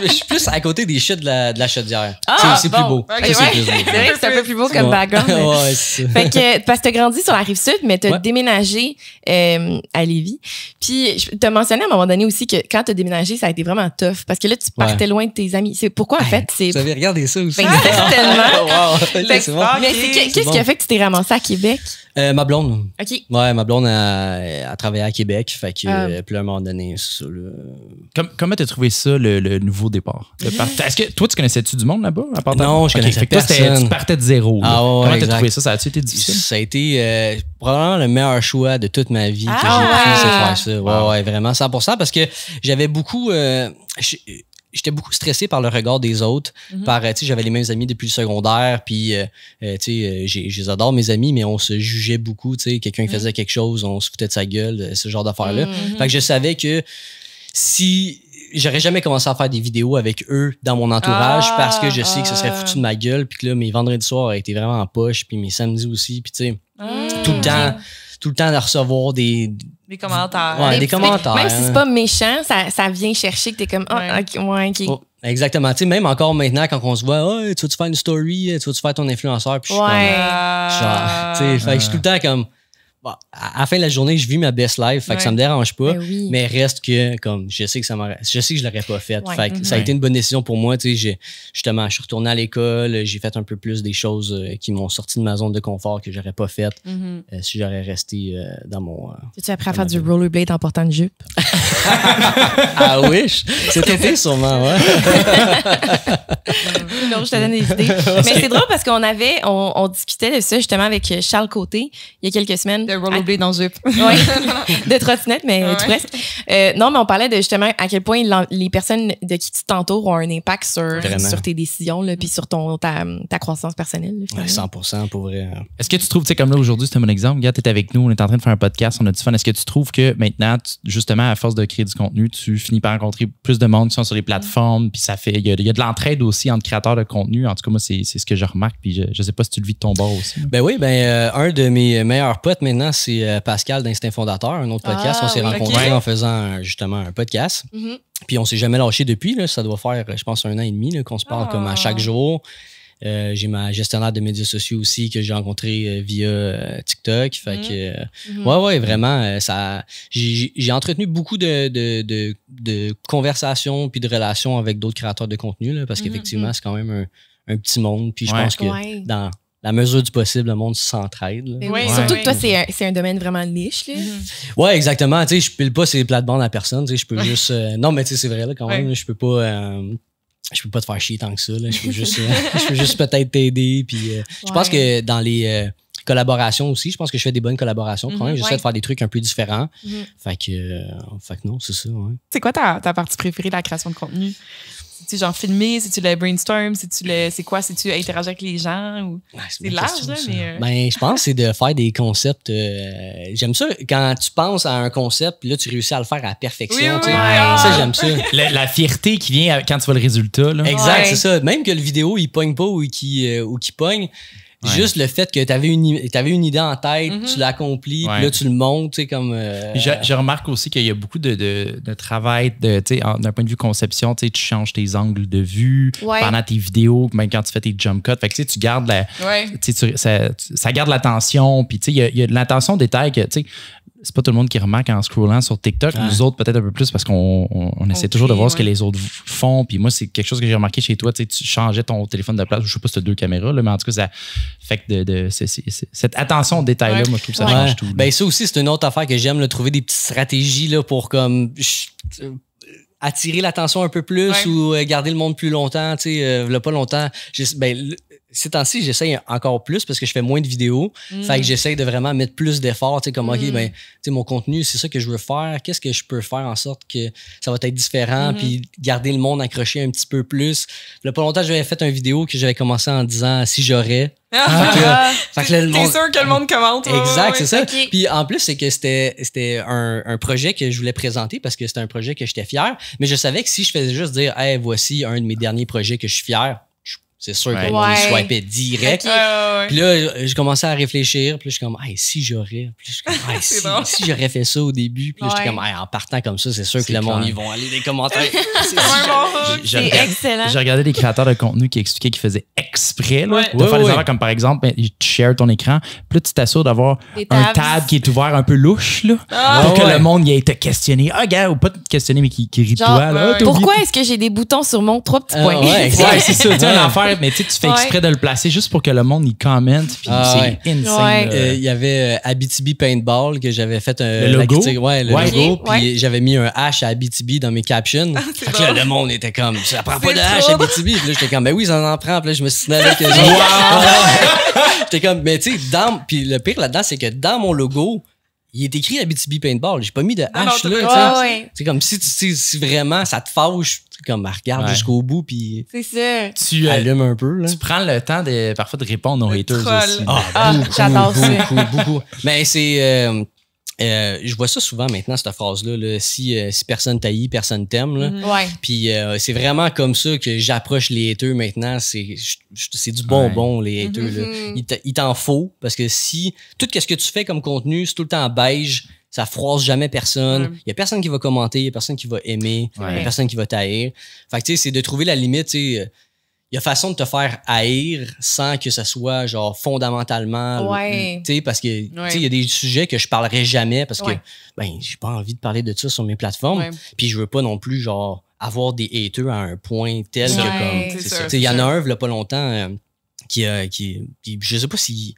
je suis plus à côté des chutes de la Chaudière. C'est plus beau. Okay, c'est vrai que c'est un peu plus beau comme background. Ouais, c'est ça. Fait que, parce que t'as grandi sur la Rive-Sud, mais t'as déménagé à Lévis. Puis, t'as mentionné à un moment donné aussi que quand t'as déménagé, ça a été vraiment tough. Parce que là, tu partais loin de tes amis. C'est pourquoi, en fait, c'est... Vous avez regardé ça aussi. Tellement. Wow. Là, c'est bon. Mais qu'est-ce qui a fait que tu t'es ramassé à Québec? Ma blonde. OK. Ouais, ma blonde a travaillé à Québec. Fait que, puis là, à un moment donné, c'est ça, là. Comment t'as trouvé ça, le nouveau départ? Est-ce que toi, tu connaissais-tu du monde là-bas? Non, je connaissais personne. Tu partais de zéro. Ah, ouais, comment exact. t'as trouvé ça? Ça a-tu été difficile? Ça a été probablement le meilleur choix de toute ma vie que j'ai ouais. pu faire ça. Ouais, vraiment, 100%. Parce que j'avais beaucoup... J'étais beaucoup stressé par le regard des autres. J'avais les mêmes amis depuis le secondaire, puis je les adore, mes amis, mais on se jugeait beaucoup. Quelqu'un qui faisait quelque chose, on se foutait de sa gueule, ce genre d'affaires-là. Fait que je savais que si... J'aurais jamais commencé à faire des vidéos avec eux dans mon entourage parce que je sais que ce serait foutu de ma gueule, puis que là, mes vendredis soirs auraient été vraiment en poche, puis mes samedis aussi, puis tu sais, tout le temps de recevoir des commentaires. Ouais, des commentaires. Même si c'est pas méchant, ça vient chercher que t'es comme, OK. Oh, exactement. Tu sais, même encore maintenant, quand on se voit, tu vas-tu faire une story, tu vas-tu faire ton influenceur, puis je suis comme, genre, tu sais, fait que je suis tout le temps comme, bon, à la fin de la journée, je vis ma best life, fait que ça me dérange pas, mais reste que, comme, je sais que je l'aurais pas fait. Fait que ça a été une bonne décision pour moi, tu sais, justement, je suis retourné à l'école, j'ai fait un peu plus des choses qui m'ont sorti de ma zone de confort que j'aurais pas fait si j'aurais resté dans mon... Tu appris à faire du rollerblade en portant une jupe? Ah oui, cet été sûrement, ouais. Non, je te donne des idées. Mais c'est drôle parce on discutait de ça justement avec Charles Côté il y a quelques semaines. De rollerblade dans jupe. Oui, de trottinette, mais tout presque. Non, mais on parlait de justement à quel point les personnes de qui tu t'entoures ont un impact sur tes décisions, là, puis sur ta croissance personnelle. Là, 100% pour vrai. Est-ce que tu trouves, tu sais, comme là aujourd'hui, c'est un bon exemple, regarde, t'es avec nous, on est en train de faire un podcast, on a du fun. Est-ce que tu trouves que maintenant, justement, à force de créer du contenu, tu finis par rencontrer plus de monde qui sont sur les plateformes, puis ça fait, il y a de l'entraide aussi entre créateurs de contenu. En tout cas, moi, c'est ce que je remarque, puis je sais pas si tu le vis de ton bord aussi. Ben oui, un de mes meilleurs potes maintenant, c'est Pascal d'Instinct Fondateur, un autre podcast. On s'est rencontrés en faisant justement un podcast. Puis on s'est jamais lâché depuis. Là. Ça doit faire, je pense, 1 an et demi là, qu'on se parle comme à chaque jour. J'ai ma gestionnaire de médias sociaux aussi que j'ai rencontré via TikTok. Fait que, ouais, vraiment, j'ai entretenu beaucoup de conversations puis de relations avec d'autres créateurs de contenu là, parce qu'effectivement, c'est quand même un petit monde. Puis je pense que dans la mesure du possible, le monde s'entraide. Surtout que toi, c'est un domaine vraiment niche. Là. Ouais, exactement. Tu sais, je pile pas ces plates-bandes à personne. Tu sais, je peux juste... non, mais tu sais, c'est vrai, là, quand même. Je peux pas te faire chier tant que ça. Là. Je peux juste peut-être t'aider. Puis, je pense que dans les collaborations aussi, je pense que je fais des bonnes collaborations quand même. J'essaie de faire des trucs un peu différents. Fait que non, c'est ça. Ouais. C'est quoi ta partie préférée de la création de contenu? C'est-tu genre filmer? C'est-tu le brainstorm? C'est quoi? C'est-tu interagir avec les gens? Ou... c'est large, là, mais... Ben, je pense que c'est de faire des concepts... j'aime ça quand tu penses à un concept, puis là, tu réussis à le faire à la perfection. Ça, j'aime ça. La fierté qui vient quand tu vois le résultat. Là. Exact, c'est ça. Même que le vidéo, il pogne pas ou qu'il pogne, juste le fait que tu avais une idée en tête, tu l'as accompli, puis là, tu le montes, tu sais, comme... Je remarque aussi qu'il y a beaucoup de travail d'un point de vue conception, tu sais, tu changes tes angles de vue pendant tes vidéos, même quand tu fais tes jump cuts. Fait que tu gardes ça garde l'attention, puis tu sais, il y a de l'attention détail que, tu sais, c'est pas tout le monde qui remarque en scrollant sur TikTok. Nous autres, peut-être un peu plus parce qu'on essaie toujours de voir ce que les autres font. Puis moi, c'est quelque chose que j'ai remarqué chez toi. Tu sais, tu changeais ton téléphone de place. Je sais pas si tu as 2 caméras, là, mais en tout cas, ça fait que cette attention au détail-là, moi, je trouve que ça change tout. Là. Ben, ça aussi, c'est une autre affaire que j'aime, là, trouver des petites stratégies là, pour comme... attirer l'attention un peu plus ou garder le monde plus longtemps. Tu sais, là, pas longtemps. Ces temps-ci, j'essaye encore plus parce que je fais moins de vidéos. Fait que j'essaye de vraiment mettre plus d'efforts. Tu sais, comme, OK, ben, tu sais, mon contenu, c'est ça que je veux faire. Qu'est-ce que je peux faire en sorte que ça va être différent puis garder le monde accroché un petit peu plus. Là, pas longtemps, j'avais fait une vidéo que j'avais commencé en disant si j'aurais. Fait que là, le monde... T'es sûr que le monde commente. Exact, c'est ça. Okay. Puis en plus, c'est que c'était un projet que je voulais présenter parce que c'était un projet que j'étais fier. Mais je savais que si je faisais juste dire, hey, voici un de mes derniers projets que je suis fier, c'est sûr qu'on swipait direct. Puis là, j'ai commencé à réfléchir. Puis là, je suis comme, si j'aurais. Puis là, je suis comme, si j'aurais fait ça au début. Puis là, j'étais comme, en partant comme ça, c'est sûr que le monde, ils vont aller des commentaires. C'est excellent. J'ai regardé des créateurs de contenu qui expliquaient qu'ils faisaient exprès de faire des erreurs, comme par exemple, tu shares ton écran. Puis là, tu t'assures d'avoir un tab qui est ouvert un peu louche là, pour que le monde y ait te questionner. Gars, ou pas te questionner, mais qui rit de toi. Là, pourquoi est-ce que j'ai des boutons sur mon 3 petits points? Ouais, c'est ça. Tu sais, une affaire, mais tu fais exprès de le placer juste pour que le monde y commente. Puis c'est insane. Il y avait Abitibi Paintball que j'avais fait le logo. Le logo. Puis j'avais mis un H à Abitibi dans mes captions. Fait que là, le monde était comme, ça prend pas de H à Abitibi. Puis là, j'étais comme, ben oui, ça en prend. Puis là, je me suis tenu avec eux. J'étais comme, mais tu sais, puis le pire là-dedans, c'est que dans mon logo, il est écrit Abitibi Paintball. J'ai pas mis de H là. C'est comme si vraiment ça te fâche, comme regarde jusqu'au bout puis c'est ça. Tu allumes un peu là. Tu prends le temps parfois de répondre aux haters aussi. J'adore ça. Beaucoup. Mais c'est je vois ça souvent maintenant, cette phrase-là. Là, si personne t'haït, personne t'aime. Là. Puis c'est vraiment comme ça que j'approche les haters maintenant. C'est du bonbon, les haters. Là. Il t'en faut parce que si tout ce que tu fais comme contenu, c'est tout le temps beige, ça froisse jamais personne. Il y a personne qui va commenter, il y a personne qui va aimer, il y a personne qui va t'haïr. Fait que tu sais, c'est de trouver la limite, tu sais. Il y a façon de te faire haïr sans que ça soit genre fondamentalement tu sais, parce que tu sais, il y a des sujets que je parlerai jamais parce que j'ai pas envie de parler de ça sur mes plateformes, puis je veux pas non plus genre avoir des haters à un point tel que comme tu sais, il y en a un il y a pas longtemps qui je sais pas si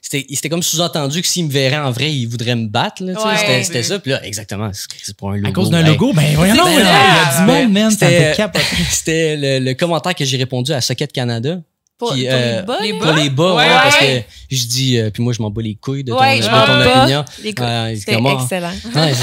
c'était comme sous-entendu que s'il me verrait en vrai, il voudrait me battre. Là, c'était ça. Puis là, exactement, c'est pour un logo. À cause d'un logo, ben voyons, il y a du monde, man. C'était le commentaire que j'ai répondu à Socket Canada. Pour les bas, parce que je dis, puis moi, je m'en bats les couilles de ton opinion. C'était excellent. Ouais,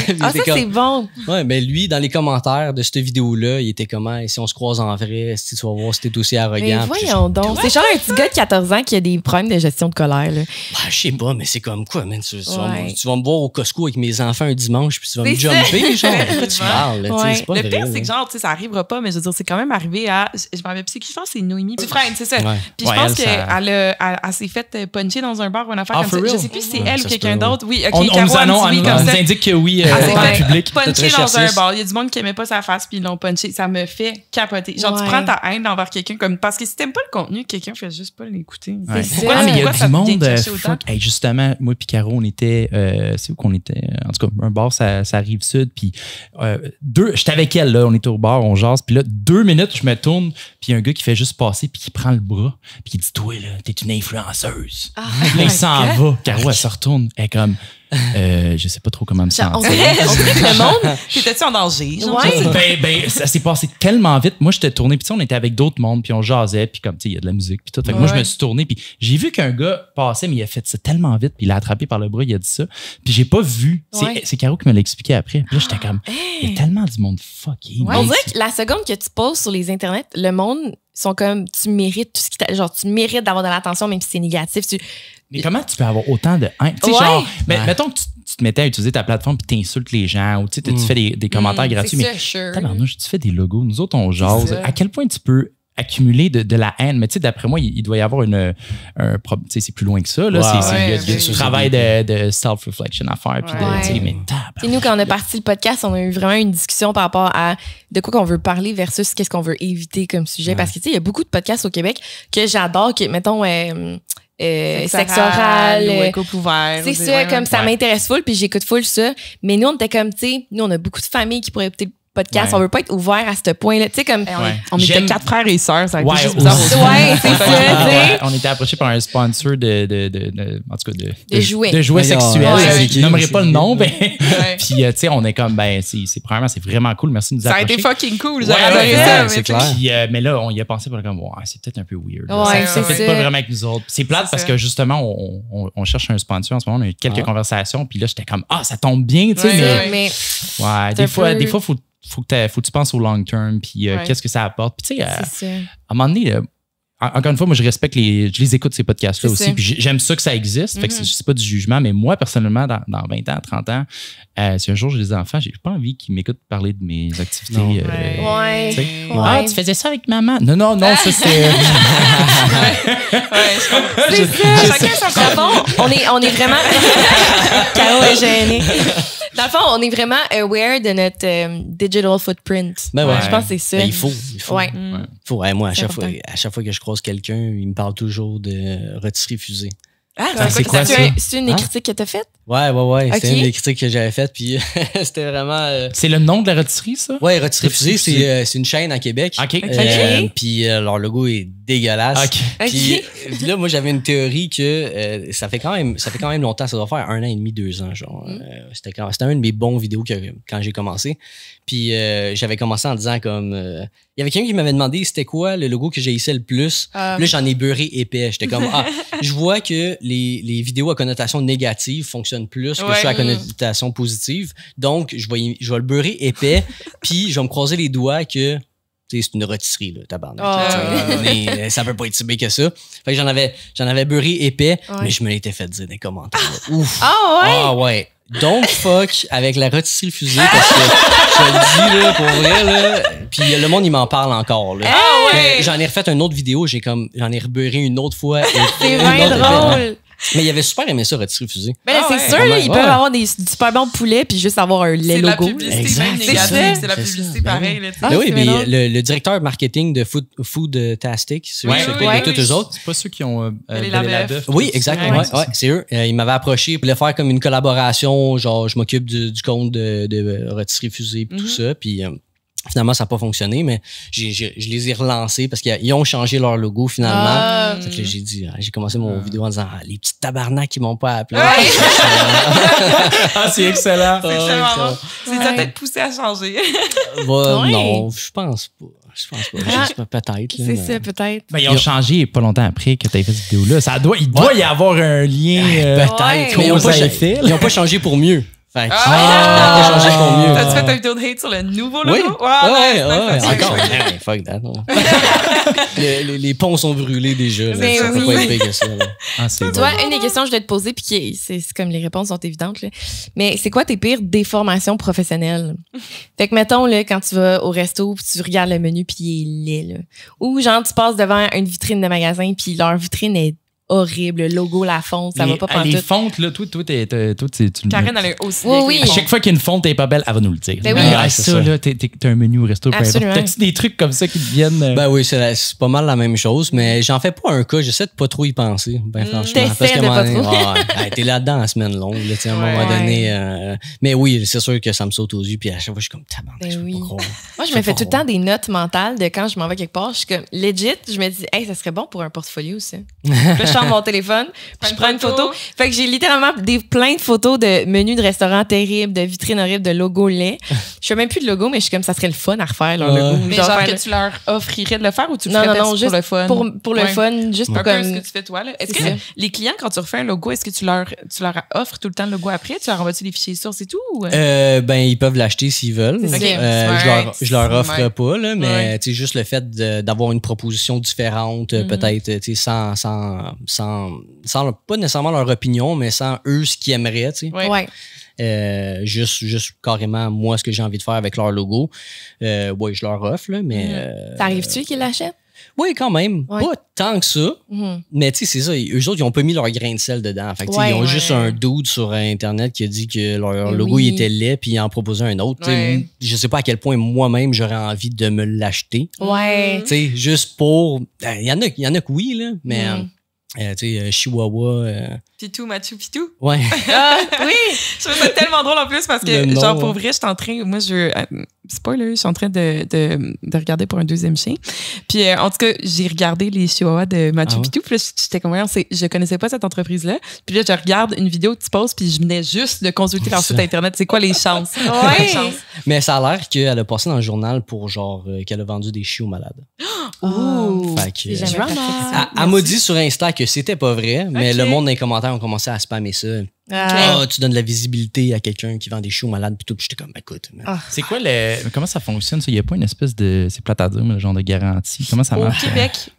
c'est ça. Ça, c'est bon. Ouais, mais lui, dans les commentaires de cette vidéo-là, il était comment, si on se croise en vrai, si tu vas voir si t'es aussi arrogant. Mais voyons donc. C'est genre un petit gars de 14 ans qui a des problèmes de gestion de colère. Là. Je sais pas, mais c'est comme quoi, man. Tu vas me voir au Costco avec mes enfants un dimanche, puis tu vas me jumper, genre. Pourquoi tu parles? C'est pas vrai. Le pire, c'est que genre, tu sais, ça arrivera pas, mais je veux dire, c'est quand même arrivé à. Je m'en rappelle plus, je pense que c'est Noémie. C'est ça. Puis je pense qu'elle s'est fait puncher dans un bar ou une affaire comme ça. Je sais plus si c'est elle ou quelqu'un d'autre. Oui, OK, on nous indique que oui, en public. Punché dans un bar. Il y a du monde qui aimait pas sa face puis ils l'ont punché. Ça me fait capoter. Genre, tu prends ta haine envers quelqu'un comme parce que si t'aimes pas le contenu, quelqu'un fait juste pas l'écouter. Pourquoi mais il y a du monde. Justement, moi puis Caro, on était. C'est où qu'on était? En tout cas, un bar, ça arrive sud. Puis j'étais avec elle, là. On était au bar, on jase. Puis là, 2 minutes, je me tourne. Puis il y a un gars qui fait juste passer puis qui prend le bras, puis il dit, toi, là, t'es une influenceuse. Là, il s'en va. Caro, elle se retourne. Elle est comme, je sais pas trop comment me sentir. On dirait que le monde. T'étais-tu en danger? Ça s'est passé tellement vite. Moi, j'étais tourné, puis on était avec d'autres mondes, puis on jasait, puis comme, tu sais, il y a de la musique, puis tout. Fait que moi, je me suis tourné, puis j'ai vu qu'un gars passait, mais il a fait ça tellement vite, puis il l'a attrapé par le bras, il a dit ça. Puis j'ai pas vu. C'est Caro qui me l'a expliqué après. Puis là, j'étais comme, il y a tellement du monde fucké. On dirait que la seconde que tu poses sur les internets, le monde sont comme, tu mérites tout ce qui genre, tu mérites d'avoir de l'attention, même si c'est négatif. Mais comment tu peux avoir autant de haine? Tu sais, genre, mettons que tu te mettais à utiliser ta plateforme puis t'insultes les gens ou tu fais des commentaires gratuits, mais tabarnouche, tu fais des logos. Nous autres, on jase. À quel point tu peux accumuler de la haine? Mais tu sais, d'après moi, il doit y avoir tu sais, c'est plus loin que ça. Là. Il y a du travail de self-reflection à faire. Puis mais nous, quand on a parti le podcast, on a eu vraiment une discussion par rapport à de quoi qu'on veut parler versus qu'est-ce qu'on veut éviter comme sujet. Parce que tu sais, il y a beaucoup de podcasts au Québec que j'adore, que, mettons, sexe oral ou couple ouvert. C'est ça, comme ça m'intéresse full, puis j'écoute full ça. Mais nous, on était comme, tu sais, nous, on a beaucoup de familles qui pourraient écouter le podcast. On veut pas être ouvert à ce point-là. Tu sais, comme. On était 4 frères et sœurs. Ça a été juste bizarre. C'est ça. On était approché par un sponsor en tout cas, de jouets. De jouets sexuels. Je nommerai pas le nom, mais. Puis, tu sais, on est comme, premièrement, c'est vraiment cool. Merci de nous approcher. Ça a été fucking cool. J'ai adoré ça. C'est clair. Puis, mais là, on y a pensé, pour comme, c'est peut-être un peu weird. Ça fait pas vraiment avec nous autres. C'est plate parce que justement, on cherche un sponsor en ce moment. On a eu quelques conversations. Puis là, j'étais comme, ça tombe bien, tu sais. Mais. Ouais, des fois, faut que tu penses au long term, puis qu'est-ce que ça apporte. Puis tu sais, à un moment donné, encore une fois, moi, je respecte je les écoute, ces podcasts-là aussi. Puis j'aime ça que ça existe. Fait que c'est pas du jugement, mais moi, personnellement, dans 20 ans, 30 ans, si un jour j'ai des enfants, j'ai pas envie qu'ils m'écoutent parler de mes activités. Ah, tu faisais ça avec maman? Non, ça c'est. C'est ça. Chacun son fond. On est vraiment. Caro est gênée. Dans le fond, on est vraiment aware de notre digital footprint. Ben ouais. Je pense que c'est ça. Ben, il faut. Ouais. Ouais, moi, à chaque fois que je croise quelqu'un, il me parle toujours de rôtisserie fusée. C'est quoi ça? C'est une des critiques que t'as faites? Ouais. Okay. C'était une des critiques que j'avais faites. Puis c'était vraiment. C'est le nom de la rôtisserie, ça? Ouais, Rôtisserie Fusée, c'est une chaîne à Québec. OK. Puis leur logo est dégueulasse. Puis là, moi, j'avais une théorie que ça fait quand même longtemps. Ça doit faire 1 an et demi, 2 ans, genre. C'était un de mes bons vidéos quand j'ai commencé. Puis j'avais commencé en disant comme. Il y avait quelqu'un qui m'avait demandé c'était quoi le logo que j'ai haïssais le plus. Là, j'en ai beurré épais. J'étais comme, je vois que les vidéos à connotation négative fonctionnent plus que ceux à connotation positive. Donc, je vais le beurrer épais, puis je vais me croiser les doigts que c'est une rôtisserie, là, tabarnak. Mais ça peut pas être si bien que ça. Fait que j'en avais beurré épais, mais je me l'étais fait dire des commentaires. Ouf. Ah ouais. Don't fuck avec la rôtisserie fusée parce que je te le dis là, pour vrai là. Puis le monde il m'en parle encore là. J'en ai refait une autre vidéo, j'en ai rebeurré une autre fois. C'est vraiment drôle. Mais il avait super aimé ça, rôtisserie fusée. Ben là, c'est sûr, là, ils peuvent avoir des super bons poulets puis juste avoir un lait logo. C'est la publicité même négative, c'est la publicité pareil. Oui, mais le directeur marketing de Food-tastic, c'est tous eux autres. C'est pas ceux qui ont la bœuf. Oui, exactement. Ouais, c'est eux. Ils m'avaient approché pour le faire comme une collaboration, genre je m'occupe du compte de rôtisserie fusée et tout ça. Puis finalement, ça n'a pas fonctionné, mais je les ai relancés parce qu'ils ont changé leur logo finalement. Fait que j'ai commencé mon vidéo en disant les petits tabarnaks qui m'ont pas appelé. C'est excellent. C'est excellent. C'est ça peut-être poussé à changer. Non, je pense pas. Peut-être. C'est ça, peut-être. Ben, ils ont changé pas longtemps après que tu as fait cette vidéo-là. Il doit y avoir un lien. Peut-être. Mais ils n'ont pas changé pour mieux. Fait que changé pour mieux. T'as-tu fait ta vidéo de hate sur le nouveau logo? Oui. Encore. Fuck that. Les ponts sont brûlés déjà. Ça peut pas être pire que ça. Tu vois, une des questions que je vais te poser, puis c'est comme les réponses sont évidentes, là. Mais c'est quoi tes pires déformations professionnelles? Fait que mettons, là, quand tu vas au resto, puis tu regardes le menu, puis il est laid, là. Ou genre, tu passes devant une vitrine de magasin, puis leur vitrine est horrible, le logo, la fonte, ça va pas prendre les tout. fontes, là, toi, tu Karen, elle est aussi. Oui. À chaque fois qu'il y a une fonte, t'es pas belle, elle va nous le dire. Ben oui. Ça, là, t'as un menu au resto. T'as-tu des trucs comme ça qui te viennent? Ben oui, c'est pas mal la même chose, mais j'en fais pas un cas. J'essaie de pas trop y penser, ben franchement. T'essaies de pas trop. T'es là-dedans en semaine longue, là, à un moment donné. Mais oui, c'est sûr que ça me saute aux yeux, puis à chaque fois, je suis comme tabarnak, je peux pas croire. Moi, je me fais tout le temps des notes mentales de quand je m'en vais quelque part. Je suis comme legit, je me dis, hey, ça serait bon pour un portfolio, ça. Puis je sors mon téléphone. Puis je prends une photo. Fait que j'ai littéralement plein de photos de menus de restaurants terribles, de vitrines horribles, de logos laids. Je fais même plus de logo, mais je suis comme ça serait le fun à refaire leur logo. Mais genre que tu leur offrirais de le faire ou tu le ferais juste pour le fun? Pour le fun, juste pour comme... ce que tu fais toi, là. Est-ce que les clients, quand tu refais un logo, est-ce que tu leur offres tout le temps le logo après? Tu leur envoies-tu les fichiers sources et tout? Ben, ils peuvent l'acheter s'ils veulent. Je leur offre pas, là, mais tu sais, juste le fait d'avoir une proposition différente, peut-être, tu sais, sans pas nécessairement leur opinion, mais sans eux ce qu'ils aimeraient, tu sais. Juste carrément moi ce que j'ai envie de faire avec leur logo. Je leur offre, là, mais. Ça arrive-tu qu'ils l'achètent? Oui, quand même. Pas tant que ça. Mais tu sais, c'est ça. Eux autres, ils ont pas mis leur grain de sel dedans. Fait que, ils ont juste un dude sur Internet qui a dit que leur logo il était laid, puis ils en proposaient un autre. Je sais pas à quel point moi-même j'aurais envie de me l'acheter. Tu sais, juste pour. Il y en a que oui, là, mais. Tu sais, Chihuahua. Pitou, Machu Pitou. Ouais. Oui! Je trouve ça tellement drôle en plus parce que, genre, pour vrai, je suis en train. Moi, spoiler, je suis en train de regarder pour un deuxième chien. Puis, en tout cas, j'ai regardé les Chihuahuas de Machu Pitou. Puis là, j'étais comme, je connaissais pas cette entreprise-là. Puis là, je regarde une vidéo que tu poses, puis je venais juste de consulter leur site Internet. C'est quoi les chances? Les chances? Mais ça a l'air qu'elle a passé dans le journal pour, genre, qu'elle a vendu des chiots malades. Fait que, elle m'a dit sur Insta que c'était pas vrai, mais le monde dans les commentaires ont commencé à spammer ça. Tu donnes de la visibilité à quelqu'un qui vend des shows malades, puis tout. Puis j'étais comme, écoute. C'est quoi comment ça fonctionne? Il n'y a pas une espèce de, c'est plate à dire, mais le genre de garantie. Comment ça marche? Au Québec,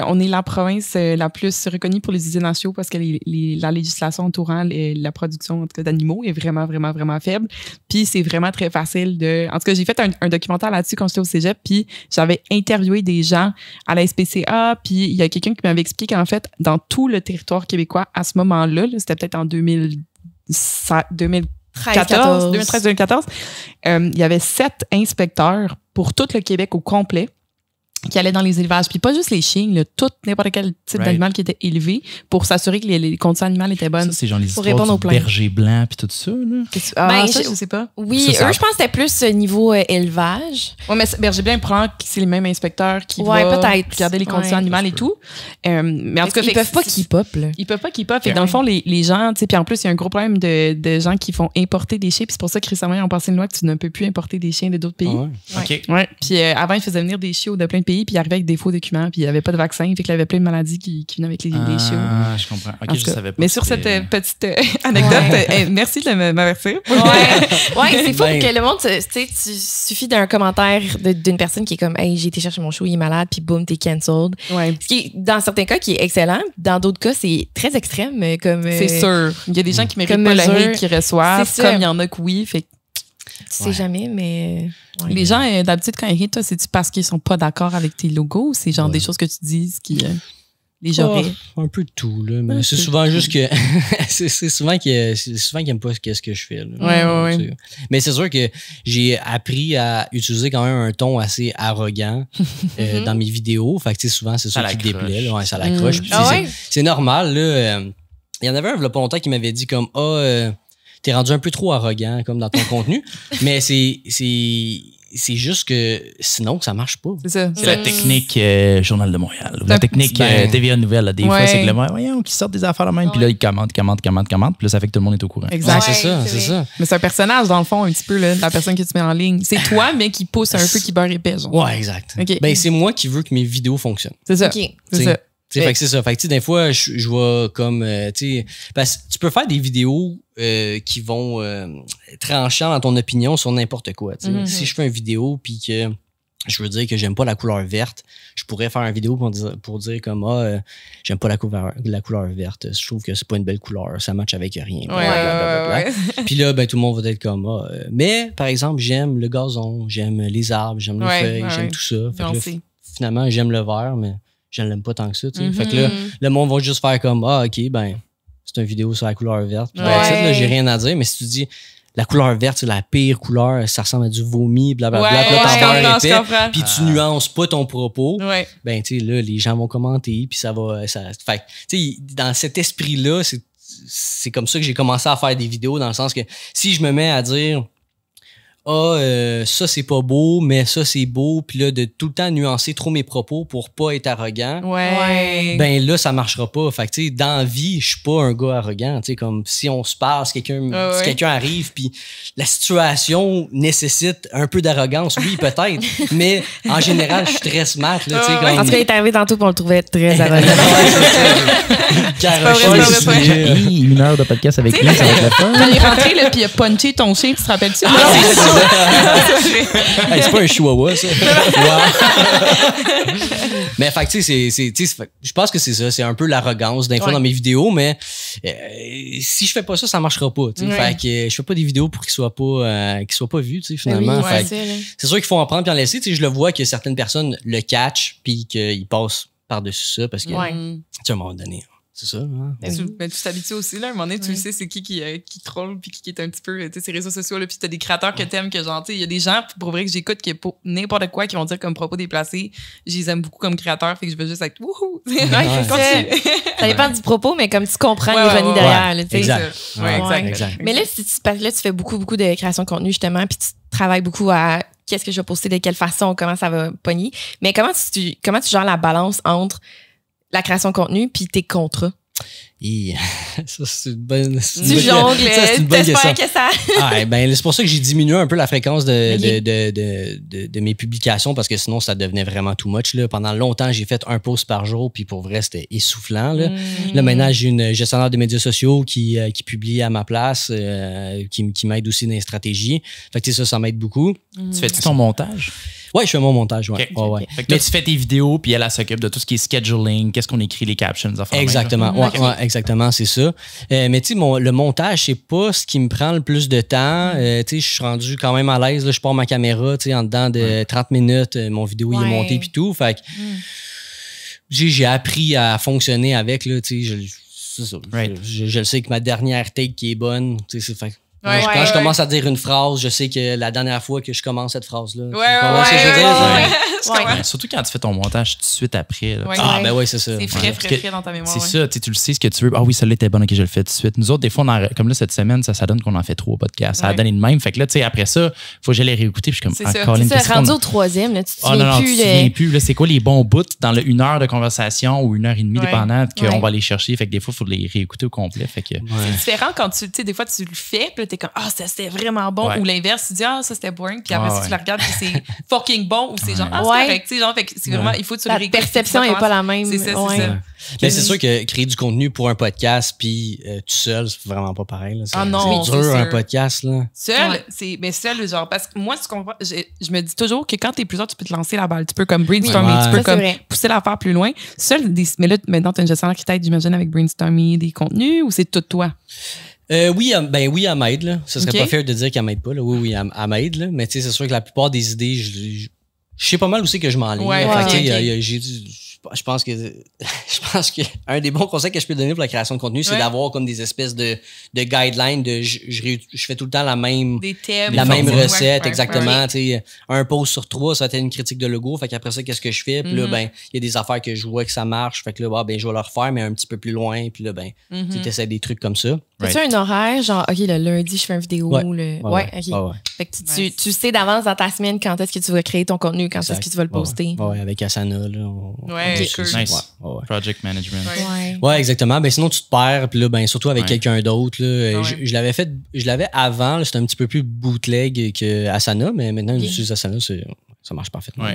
on est la province la plus reconnue pour les euthanasies parce que la législation entourant la production en tout cas, d'animaux est vraiment, vraiment, vraiment faible. Puis c'est vraiment très facile de... En tout cas, j'ai fait un documentaire là-dessus quand j'étais au cégep, puis j'avais interviewé des gens à la SPCA, puis il y a quelqu'un qui m'avait expliqué qu'en fait, dans tout le territoire québécois, à ce moment-là, c'était peut-être en 2013-2014, il y avait 7 inspecteurs pour tout le Québec au complet qui allaient dans les élevages. Puis pas juste les chiens, tout n'importe quel type d'animal qui était élevé pour s'assurer que les conditions animales étaient bonnes. Ça, c'est genre les histoires du berger blanc puis tout ça, là. Ça, je sais pas. Oui, eux, je pense que c'était plus niveau élevage. Oui, mais berger blanc, c'est les mêmes inspecteurs qui vont regarder les conditions animales et tout. Mais en tout cas, ils peuvent pas keep up, là. Ils peuvent pas keep up. Fait que dans le fond, les gens, tu sais, puis en plus, il y a un gros problème de gens qui font importer des chiens. Puis c'est pour ça que récemment, ils ont passé une loi que tu ne peux plus importer des chiens de d'autres pays. OK. Ouais. Puis avant, ils faisaient venir des chiots de plein de pays, puis ils arrivaient avec des faux documents, puis il n'y avait pas de vaccin, fait qu'il y avait plein de maladies qui venaient avec les chiots. Ah, je comprends. OK, je savais pas. Mais sur cette petite anecdote, merci de m'avertir. Ouais, c'est fou que le monde, tu sais, suffit d'un commentaire d'une personne qui est comme, hey, j'ai été chercher mon show, il est malade, puis boum, t'es cancelled. Ouais. Ce qui est, dans certains cas, qui est excellent, dans d'autres cas, c'est très extrême. Comme c'est sûr. Il y a des gens qui méritent pas le hate qu'ils reçoivent, comme il y en a que oui, fait tu sais jamais, mais... Ouais. Les gens, d'habitude, quand ils hatent, toi, c'est-tu parce qu'ils sont pas d'accord avec tes logos ou c'est genre des choses que tu dises qui les jarraient? Un peu de tout, là. Mais c'est souvent juste que... c'est souvent qu'ils n'aiment pas ce que je fais. Là. Ouais. Mais c'est sûr que j'ai appris à utiliser quand même un ton assez arrogant dans mes vidéos. Fait que souvent, c'est ça qui déplaît. Là. Ouais, ça l'accroche. C'est normal, là. Il y en avait un, il y a pas longtemps, qui m'avait dit comme, t'es rendu un peu trop arrogant comme dans ton contenu, mais c'est juste que sinon ça marche pas. C'est ça. C'est la technique Journal de Montréal. La technique TVA Nouvelle. Là, des fois, c'est que le voyons qu'ils sortent des affaires là même, puis là, ils commentent, puis là, ça fait que tout le monde est au courant. Exact. C'est ça. Mais c'est un personnage, dans le fond, un petit peu, là, la personne que tu mets en ligne. C'est toi, mais qui pousse un peu, qui beurre épais. Genre. Ouais, exact. Okay. Ben, c'est moi qui veux que mes vidéos fonctionnent. C'est ça. Okay. C'est ça. Fait que c'est ça. Fait que des fois, je vois comme, parce que tu peux faire des vidéos qui vont trancher dans ton opinion sur n'importe quoi. Si je fais une vidéo puis que je veux dire que j'aime pas la couleur verte, je pourrais faire une vidéo pour dire comme, j'aime pas la couleur verte. Je trouve que c'est pas une belle couleur. Ça matche avec rien. Ouais. Puis là, ben, tout le monde va être comme, mais par exemple, j'aime le gazon, j'aime les arbres, j'aime les feuilles, j'aime tout ça. Fait que là, finalement, j'aime le vert, mais je ne l'aime pas tant que ça. Fait que là, le monde va juste faire comme, OK, ben, c'est une vidéo sur la couleur verte. Puis là, j'ai rien à dire, mais si tu dis, la couleur verte, c'est la pire couleur, ça ressemble à du vomi, blablabla, puis là, puis tu nuances pas ton propos, ben, tu sais, là, les gens vont commenter, puis ça va. Fait tu sais, dans cet esprit-là, c'est comme ça que j'ai commencé à faire des vidéos, dans le sens que si je me mets à dire, ça c'est pas beau, mais ça c'est beau, puis là de tout le temps nuancer trop mes propos pour pas être arrogant, ben là ça marchera pas. Fait que tu sais, dans la vie, je suis pas un gars arrogant, tu sais, comme si on se parle, si quelqu'un arrive puis la situation nécessite un peu d'arrogance, oui peut-être, mais en général je suis très smart là, tu sais, comme... En tout cas, il est arrivé tantôt qu'on le trouvait très arrogant. Une heure de podcast avec lui, ça va être le fun. Il est rentré là puis il a punché ton chien, tu te rappelles-tu? Hey, c'est pas un chihuahua, ça. Mais fait que tu sais, je pense que c'est ça. C'est un peu l'arrogance des fois dans mes vidéos, mais si je fais pas ça, ça marchera pas. Fait que je fais pas des vidéos pour qu'ils soient pas vus, finalement. C'est sûr qu'il faut en prendre puis en laisser. Je le vois que certaines personnes le catchent puis qu'ils passent par-dessus ça parce que, à un moment donné, c'est ça. Hein? Tu t'habitues aussi, là. À un moment donné, tu sais, c'est qui troll puis qui est un petit peu, tu sais, ces réseaux sociaux, là. Puis t'as des créateurs que t'aimes, que genre, tu sais, il y a des gens, pour vrai, que j'écoute, qui pour n'importe quoi, qui vont dire comme propos déplacés. Je les aime beaucoup comme créateurs, fait que je veux juste être wouhou. Ça dépend du propos, mais comme tu comprends l'ironie derrière, là, tu sais. Exact. Mais là, tu fais beaucoup de création de contenu, justement, puis tu travailles beaucoup à qu'est-ce que je vais poster, de quelle façon, comment ça va pogner. Mais comment tu gères la balance entre la création de contenu puis tes contrats? Ça, c'est une bonne. Tu jongles, t'espères que ça. C'est pour ça que j'ai diminué un peu la fréquence de mes publications parce que sinon, ça devenait vraiment too much. Là. Pendant longtemps, j'ai fait un post par jour, puis pour vrai, c'était essoufflant. Là, là maintenant, j'ai une gestionnaire de médias sociaux qui publie à ma place, qui m'aide aussi dans les stratégies. Fait que ça m'aide beaucoup. Tu fais-tu ton montage? Ouais, je fais mon montage, ouais. Okay. Ouais. Fait que toi, tu fais tes vidéos, puis elle s'occupe de tout ce qui est scheduling, qu'est-ce qu'on écrit, les captions, exactement, exactement, c'est ça. Mais tu sais, le montage, c'est pas ce qui me prend le plus de temps. Tu sais, je suis rendu quand même à l'aise. Je pars ma caméra, tu sais, en dedans de 30 minutes, mon vidéo il est monté puis tout. Fait que j'ai appris à fonctionner avec, là, tu sais, c'est ça. Je le sais que ma dernière take qui est bonne, tu sais, c'est fait. Quand je commence à dire une phrase, je sais que la dernière fois que je commence cette phrase-là. Surtout quand tu fais ton montage tout de suite après. Là. Ben oui, c'est ça. C'est frais dans ta mémoire. C'est ça, tu le sais ce que tu veux. Ah oui, celle-là était bonne, ok, je le fais tout de suite. Nous autres, des fois, comme là, cette semaine, ça donne qu'on en fait 3 podcasts. Ça a donné de même. Fait que là, tu sais, après ça, faut que je les réécouter. Puis je suis comme, c'est rendu au 3e, là, tu te souviens plus. Tu te souviens plus. Là, c'est quoi les bons bouts dans le 1 heure de conversation ou 1h30, dépendant, qu'on va aller chercher. Fait que des fois, il faut les réécouter au complet. Fait que. C'est différent quand tu sais, des fois, tu le fais, puis là, t'es comme, ça c'était vraiment bon. Ou l'inverse, tu dis, ça c'était boring. Puis après, si tu la regardes, puis c'est fucking bon, ou c'est genre, c'est correct. Tu sais, genre, fait que c'est vraiment, il faut que tu le réécoutes. La perception n'est pas la même. C'est ça. Mais c'est sûr que créer du contenu pour un podcast puis tout seul, c'est vraiment pas pareil. Là. C'est dur un podcast. Là. Seul, genre, parce que moi, je me dis toujours que quand t'es plusieurs, tu peux te lancer la balle. Tu peux comme brainstormer, tu peux comme pousser l'affaire plus loin. Mais là, maintenant, t'as une gestionnaire qui t'aide, j'imagine, avec brainstormer des contenus, ou c'est tout toi? Oui, elle m'aide. Là. Ce serait pas fair de dire qu'elle m'aide pas. Là. Oui, elle m'aide. Là. Mais tu sais, c'est sûr que la plupart des idées, je sais pas mal où c'est que je m'enligne. Je pense que un des bons conseils que je peux donner pour la création de contenu, c'est d'avoir comme des espèces de guidelines je fais tout le temps la même recette, exactement. Un post sur 3, ça va être une critique de logo. Fait qu'après ça, qu'est-ce que je fais? Puis là, il y a des affaires que je vois que ça marche. Fait que là, je vais le refaire, mais un petit peu plus loin. Puis là, tu essaies des trucs comme ça. As-tu un horaire, genre, OK, le lundi, je fais une vidéo? OK. Fait que tu sais d'avance dans ta semaine quand est-ce que tu vas créer ton contenu, quand est-ce que tu vas le poster. Ouais, avec Asana, là. Nice. Project management. Ouais, exactement. Sinon, tu te perds. Puis là, surtout avec quelqu'un d'autre. Là, je l'avais fait, je l'avais avant. Là, c'était un petit peu plus bootleg que Asana, mais maintenant, j'utilise Asana. Ça marche parfaitement.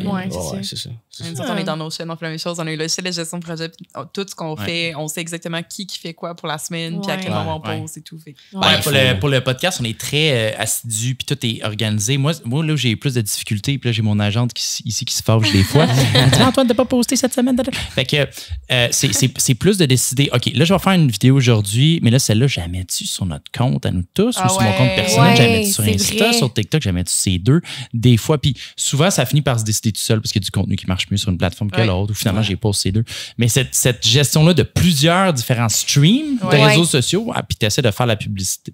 C'est ça. On est dans nos chaînes, on fait la même chose. On a eu le logiciel de gestion de projet. Tout ce qu'on fait, on sait exactement qui fait quoi pour la semaine, puis à quel moment on pose et tout. Pour le podcast, on est très assidu, puis tout est organisé. Moi là, j'ai plus de difficultés, puis là, j'ai mon agente ici qui se fâche des fois. Elle dit, Antoine, t'as pas posté cette semaine. Fait que c'est plus de décider, OK, là, je vais faire une vidéo aujourd'hui, mais là, celle-là, je la mets-tu sur notre compte à nous tous ou sur mon compte personnel, je la mets-tu sur Insta, sur TikTok, je la mets-tu ces deux. Des fois, puis souvent, ça finit par se décider tout seul parce qu'il y a du contenu qui marche mieux sur une plateforme que l'autre, ou finalement, j'ai posté ces deux. Mais cette gestion-là de plusieurs différents streams de réseaux sociaux, puis tu essaies de faire la publicité,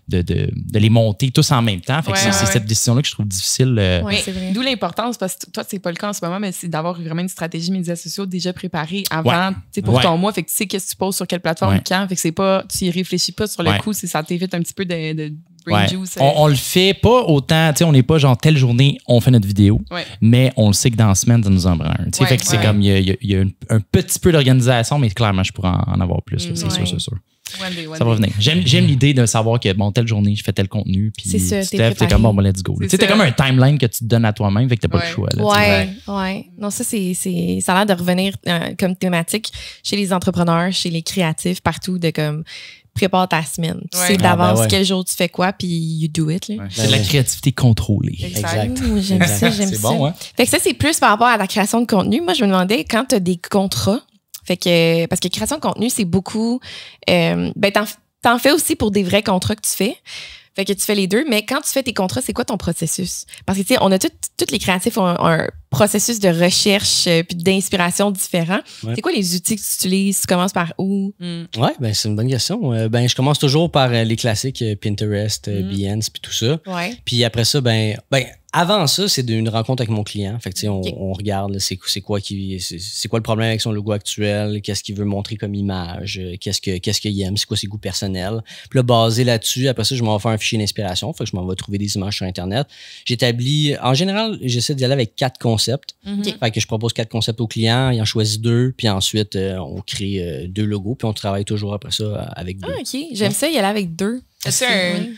de les monter tous en même temps. Fait que c'est cette décision-là que je trouve difficile. D'où l'importance, parce que toi, c'est pas le cas en ce moment, mais c'est d'avoir vraiment une stratégie médias sociaux déjà préparée avant, pour ton mois. Fait que tu sais qu'est-ce que tu poses sur quelle plateforme, quand. Fait que c'est pas, tu y réfléchis pas sur le coup, ça t'évite un petit peu de juice. On le fait pas autant, tu sais, on n'est pas genre telle journée, on fait notre vidéo, mais on le sait que dans la semaine, ça nous en prend un. Fait que c'est comme, il y a un petit peu d'organisation, mais clairement, je pourrais en avoir plus, c'est sûr. Ça va venir. J'aime l'idée de savoir que, telle journée, je fais tel contenu, puis t'es comme, let's go. Tu sais, t'as comme un timeline que tu te donnes à toi-même, fait que t'as pas le choix. Non, ça a l'air de revenir comme thématique chez les entrepreneurs, chez les créatifs, partout, de comme, prépare ta semaine. Tu sais d'avance quel jour tu fais quoi, puis you do it. C'est de la créativité contrôlée. Exact. J'aime ça. C'est bon, hein? Fait que ça, c'est plus par rapport à la création de contenu. Moi, je me demandais, quand tu as des contrats, parce que création de contenu, c'est beaucoup... t'en fais aussi pour des vrais contrats que tu fais. Fait que tu fais les deux, mais quand tu fais tes contrats, c'est quoi ton processus? Parce que, tu sais, on a tous les créatifs ont un processus de recherche puis d'inspiration différent. C'est quoi les outils que tu utilises? Tu commences par où? Ouais, c'est une bonne question. Je commence toujours par les classiques Pinterest, Behance puis tout ça. Puis après ça, Avant ça, c'est une rencontre avec mon client. Fait que, on regarde là, c'est quoi le problème avec son logo actuel, qu'est-ce qu'il veut montrer comme image, qu'est-ce qu'il aime, c'est quoi ses goûts personnels. Puis là, basé là-dessus, après ça, je m'en vais faire un fichier d'inspiration. Fait que je m'en vais trouver des images sur Internet. En général, j'essaie d'y aller avec 4 concepts. Fait que je propose 4 concepts au client, il en choisit 2, puis ensuite, on crée 2 logos, puis on travaille toujours après ça avec 2. Ah, OK. J'aime ça, y aller avec 2. Est-ce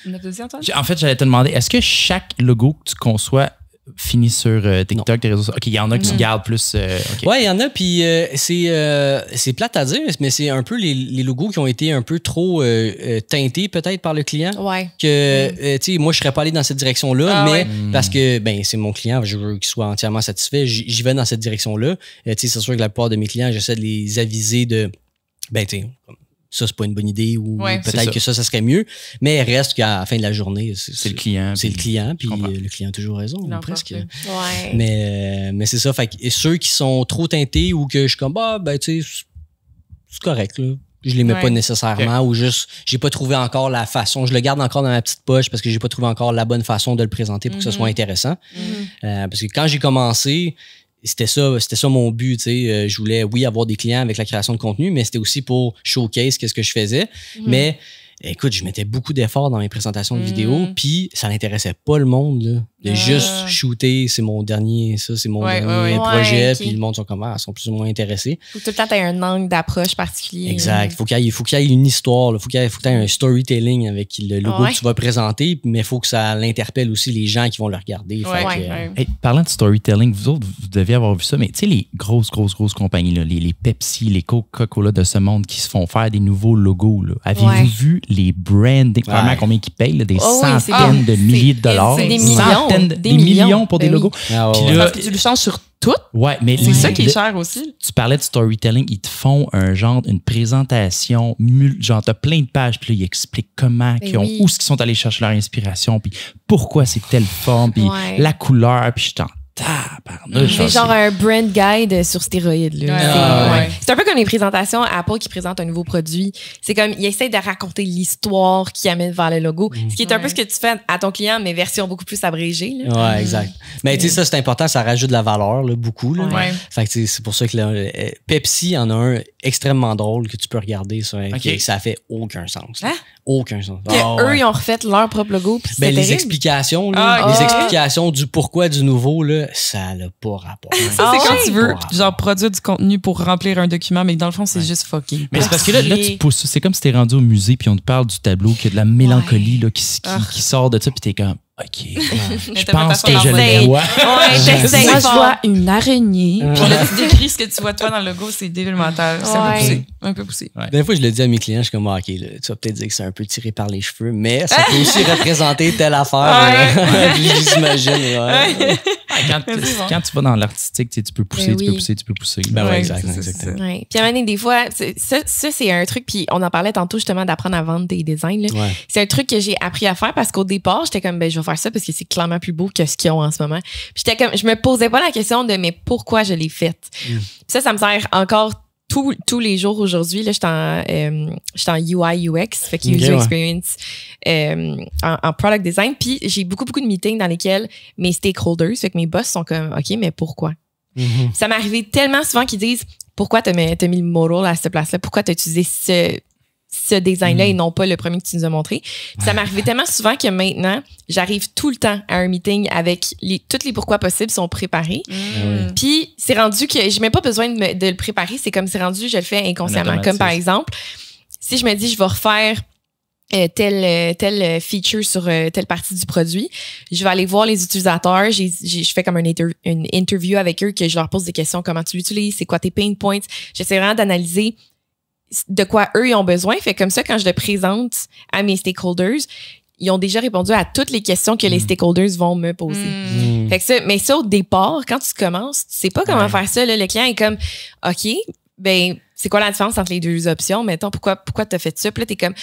une applaudissement, Antoine? En fait, j'allais te demander, est-ce que chaque logo que tu conçois finit sur TikTok, tes réseaux sociaux? OK, il y en a que tu gardes plus. Okay. Ouais, il y en a, puis c'est plate à dire, mais c'est un peu les logos qui ont été un peu trop teintés peut-être par le client. Ouais. Que, tu sais, moi, je serais pas allé dans cette direction-là, mais parce que, ben, c'est mon client, je veux qu'il soit entièrement satisfait, j'y vais dans cette direction-là. Tu sais, c'est sûr que la plupart de mes clients, j'essaie de les aviser de, ben, tu sais, ça, c'est pas une bonne idée ou peut-être que ça serait mieux. Mais reste qu'à la fin de la journée, c'est le client. C'est le client, puis le client a toujours raison, presque. Ouais. Mais c'est ça. Fait que ceux qui sont trop teintés ou que je suis comme, ben, tu sais, c'est correct, là. Je les mets pas nécessairement ou juste, j'ai pas trouvé encore la façon. Je le garde encore dans ma petite poche parce que j'ai pas trouvé encore la bonne façon de le présenter pour que ce soit intéressant. Parce que quand j'ai commencé, c'était ça mon but, tu sais. Je voulais, avoir des clients avec la création de contenu, mais c'était aussi pour showcase qu'est-ce que je faisais. Mais écoute, je mettais beaucoup d'efforts dans mes présentations de vidéos, puis ça n'intéressait pas le monde, là. De juste shooter, c'est mon dernier projet, puis le monde sont plus ou moins intéressés. Faut tout le temps t'aies un angle d'approche particulier. Exact. Faut qu'il y ait une histoire, faut que tu aies un storytelling avec le logo que tu vas présenter, mais il faut que ça l'interpelle aussi les gens qui vont le regarder. Hey, parlant de storytelling, vous autres, vous deviez avoir vu ça, mais tu sais, les grosses compagnies, là, les Pepsi, les Coca-Cola de ce monde qui se font faire des nouveaux logos, là. Avez-vous vu les branding? Vraiment, combien ils payent? Là, des centaines de milliers de dollars. C'est des millions. Des millions pour des logos. Puis là, tu le changes sur tout. Ouais, mais c'est ça qui est cher aussi. Tu parlais de storytelling, ils te font une présentation, genre t'as plein de pages, puis là, ils expliquent comment, où est-ce qu'ils sont allés chercher leur inspiration, puis pourquoi c'est telle forme, puis la couleur, puis je t'en c'est genre un brand guide sur stéroïdes. C'est un peu comme les présentations Apple qui présentent un nouveau produit. C'est comme, ils essayent de raconter l'histoire qui amène vers le logo. Ce qui est un peu ce que tu fais à ton client, mais version beaucoup plus abrégée. Là. Ouais, exact. Mais tu sais, ça, c'est important, ça rajoute de la valeur, là, beaucoup. Là. Fait que c'est pour ça que Pepsi en a un extrêmement drôle que tu peux regarder. Ça fait aucun sens. Aucun sens. Eux, ils ont refait leur propre logo. Les explications, les explications du pourquoi du nouveau, là, ça n'a pas rapport. Ça, c'est quand tu veux genre produire du contenu pour remplir un document, mais dans le fond, c'est juste fucké. Mais c'est parce que là, tu pousses. C'est comme si t'es rendu au musée puis on te parle du tableau, qu'il y a de la mélancolie là, qui sort de ça, puis t'es comme, OK, je pense que je le vois. Moi, je vois une araignée. Puis là, tu décris ce que tu vois toi dans le logo, c'est débile mental. C'est un peu poussé. Des fois, je le dis à mes clients, je suis comme, OK, là, tu vas peut-être dire que c'est un peu tiré par les cheveux, mais ça peut aussi représenter telle affaire. J'imagine. Quand tu vas dans l'artistique, tu peux pousser, tu peux pousser. Ben ouais, exactement. Puis à un moment donné, des fois, ça c'est un truc, puis on en parlait tantôt justement d'apprendre à vendre tes designs. C'est un truc que j'ai appris à faire parce qu'au départ, j'étais comme, ben je vais faire ça parce que c'est clairement plus beau que ce qu'ils ont en ce moment. Puis j'étais comme, je me posais pas la question de mais pourquoi je l'ai faite. Ça me sert encore tous les jours aujourd'hui. Là, j'étais en UI UX, fait que user experience en product design. Puis j'ai beaucoup de meetings dans lesquels mes stakeholders, fait que mes boss sont comme OK, mais pourquoi? Ça m'est arrivé tellement souvent qu'ils disent pourquoi t'as mis le modal à cette place-là? Pourquoi t'as utilisé ce design-là et non pas le premier que tu nous as montré. Puis ça m'est arrivé tellement souvent que maintenant, j'arrive tout le temps à un meeting avec toutes les pourquoi possibles sont préparés. Puis c'est rendu que j'ai même pas besoin de le préparer. C'est comme c'est rendu, je le fais inconsciemment. Comme par exemple, si je me dis je vais refaire telle feature sur telle partie du produit, je vais aller voir les utilisateurs, je fais comme une interview avec eux que je leur pose des questions, comment tu l'utilises, c'est quoi tes pain points. J'essaie vraiment d'analyser de quoi eux ils ont besoin. Fait comme ça, quand je le présente à mes stakeholders, ils ont déjà répondu à toutes les questions que les stakeholders vont me poser. Fait que ça, mais ça, au départ, quand tu commences, tu sais pas comment faire ça. Là, le client est comme, OK, ben, c'est quoi la différence entre les deux options? Mettons, pourquoi t'as fait ça? Puis là, t'es comme,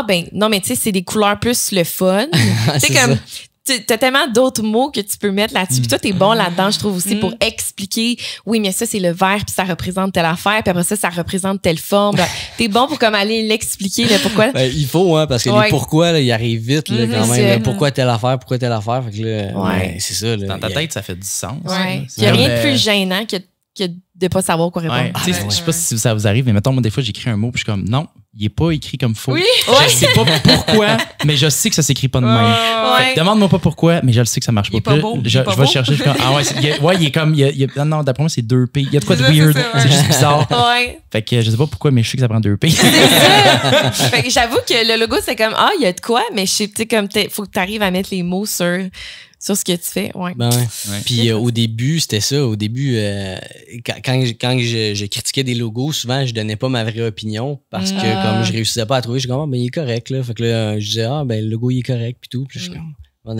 ben, non, mais tu sais, c'est des couleurs plus le fun. Tu sais, comme, t'as tellement d'autres mots que tu peux mettre là-dessus. Puis toi, t'es bon là-dedans, je trouve aussi, pour expliquer, oui, mais ça, c'est le vert, puis ça représente telle affaire, puis après ça représente telle forme. T'es bon pour comme aller l'expliquer, là, pourquoi. Ben, il faut, hein, parce que les pourquoi, là, ils arrivent vite, là, quand même. Là, pourquoi telle affaire. Fait que là, c'est ça. Là, dans ta tête, ça fait du sens. Ouais. Il n'y a rien de plus gênant que de pas savoir quoi répondre. Je sais pas si ça vous arrive, mais mettons, moi, des fois, j'écris un mot, puis je suis comme, non, il est pas écrit comme faux. Oui. Je sais pas pourquoi, mais je sais que ça s'écrit pas de même. Fait que demande-moi pas pourquoi, mais je le sais que ça marche pas. Je vais chercher, je suis comme, il est comme, non, d'après moi, c'est 2 P. Il y a de quoi de weird. C'est juste bizarre. Fait que je sais pas pourquoi, mais je sais que ça prend 2 P. Fait que j'avoue que le logo, c'est comme, il y a de quoi, mais je sais, tu sais, comme, faut que tu arrives à mettre les mots sur ce que tu fais. Puis au début, c'était ça. Au début, quand je critiquais des logos, souvent, je donnais pas ma vraie opinion parce que comme je réussissais pas à trouver, je suis comme, ben, il est correct. Là. Fait que là, je disais, ben, le logo, il est correct. Puis tout. Puis je suis comme, à un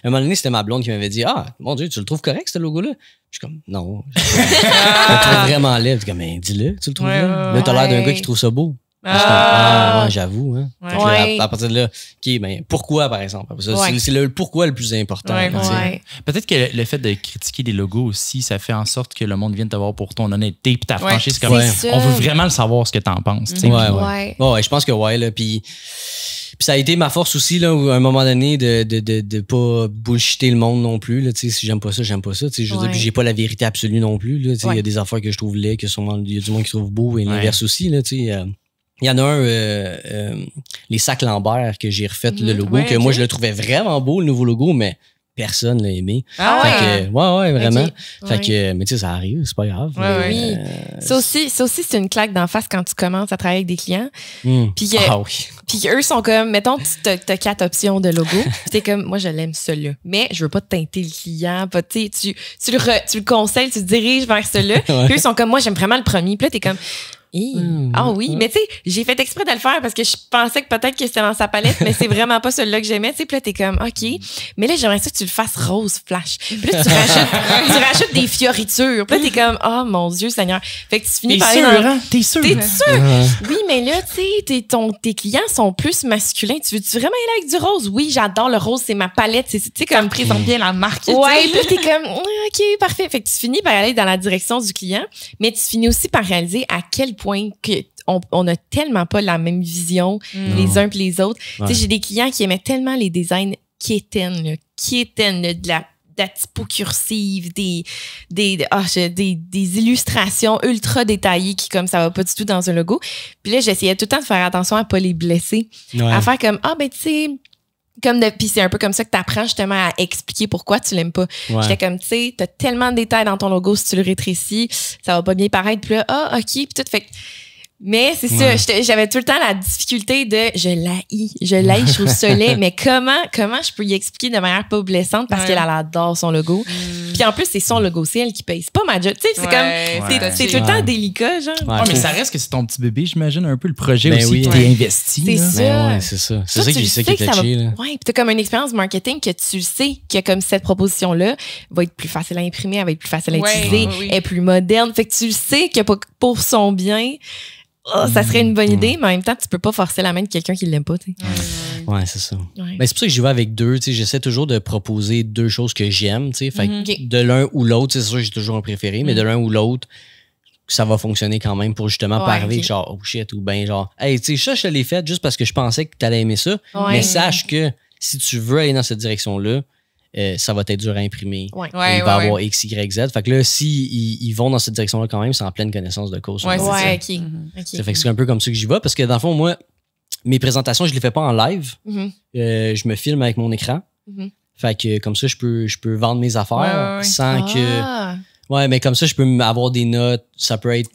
moment donné, c'était ma blonde qui m'avait dit, mon Dieu, tu le trouves correct, ce logo-là? Je suis comme, non. Je le trouve vraiment laid. Je suis comme, ben, dis-le, tu le trouves laid. Là, t'as l'air d'un gars qui trouve ça beau. J'avoue. Hein. À partir de là, ben, pourquoi, par exemple? C'est le pourquoi le plus important. Peut-être que le fait de critiquer des logos aussi, ça fait en sorte que le monde vienne te voir pour ton honnêteté et ta franchise. Comme, on veut vraiment le savoir ce que t'en penses. Je pense que là. Puis ça a été ma force aussi, là, à un moment donné, de pas bullshitter le monde non plus. Là, si j'aime pas ça, j'aime pas ça. Je veux dire, j'ai pas la vérité absolue non plus. Il y a des affaires que je trouve laides, que sûrement il y a du monde qui trouve beau et l'inverse aussi. Là, il y en a un, les sacs Lambert, que j'ai refait le logo, que moi, je le trouvais vraiment beau, le nouveau logo, mais personne l'a aimé. Vraiment. Fait que, mais tu sais, ça arrive, c'est pas grave. Oui. Ça aussi, c'est une claque d'en face quand tu commences à travailler avec des clients. Puis eux sont comme, mettons, tu as 4 options de logo. Puis t'es comme, moi, je l'aime celui-là. Mais je veux pas teinter le client. Tu le conseilles, tu te diriges vers celui-là. Puis eux sont comme, moi, j'aime vraiment le premier. Puis là, t'es comme, mais tu sais, j'ai fait exprès de le faire parce que je pensais que peut-être que c'était dans sa palette, mais c'est vraiment pas celui-là que j'aimais. Tu sais, puis là, t'es comme, OK, mais là, j'aimerais ça que tu le fasses rose flash. Puis là, tu rajoutes des fioritures. Puis là, t'es comme, oh mon Dieu, Seigneur. Fait que tu finis par aller. T'es sûr? T'es sûr? Oui, mais là, tu sais, tes clients sont plus masculins. Tu veux-tu vraiment aller avec du rose? Oui, j'adore le rose, c'est ma palette. Tu sais, comme présente bien la marque. Ouais, puis là, t'es comme, OK, parfait. Fait que tu finis par aller dans la direction du client, mais tu finis aussi par réaliser à quel point on a tellement pas la même vision les uns puis les autres. Tu sais, j'ai des clients qui aimaient tellement les designs quétaines, de la typo cursive, des illustrations ultra détaillées qui, comme ça va pas du tout dans un logo. Puis là, j'essayais tout le temps de faire attention à pas les blesser. À faire comme, tu sais, puis c'est un peu comme ça que tu apprends justement à expliquer pourquoi tu l'aimes pas. J'étais comme, tu sais, t'as tellement de détails dans ton logo, si tu le rétrécis, ça va pas bien paraître. Puis là, OK, puis tout. Fait mais c'est ça, j'avais tout le temps la difficulté de je l'haïs, je trouve ça laid, mais comment je peux y expliquer de manière pas blessante parce qu'elle adore son logo. Puis en plus, c'est son logo, c'est elle qui paye. C'est pas ma job. Tu sais, c'est comme, c'est tout le temps délicat, genre. Mais ça reste que c'est ton petit bébé, j'imagine, un peu le projet aussi que t'es investi. C'est ça. C'est ça. C'est ça qui est touché, là. Ouais, puis t'as comme une expérience marketing que tu sais que comme cette proposition-là va être plus facile à imprimer, elle va être plus facile à utiliser, elle est plus moderne. Fait que tu sais que pour son bien, ça serait une bonne idée, mais en même temps, tu peux pas forcer la main de quelqu'un qui l'aime pas. Ouais, c'est ça. Ben, c'est pour ça que j'y vais avec 2. J'essaie toujours de proposer 2 choses que j'aime. Fait que de l'un ou l'autre, c'est sûr que j'ai toujours un préféré, mais de l'un ou l'autre, ça va fonctionner quand même pour justement pas arriver genre, oh shit, ou ben genre, hey, tu sais, ça, je te l'ai fait juste parce que je pensais que tu allais aimer ça. Mais sache que si tu veux aller dans cette direction-là, ça va être dur à imprimer. Il va y avoir X, Y, Z. Fait que là, ils vont dans cette direction-là quand même, c'est en pleine connaissance de cause. OK. Ça fait que c'est un peu comme ça que j'y vais parce que dans le fond, moi, mes présentations, je les fais pas en live. Je me filme avec mon écran. Fait que comme ça, je peux vendre mes affaires sans que... Ouais, mais comme ça, je peux avoir des notes. Ça peut être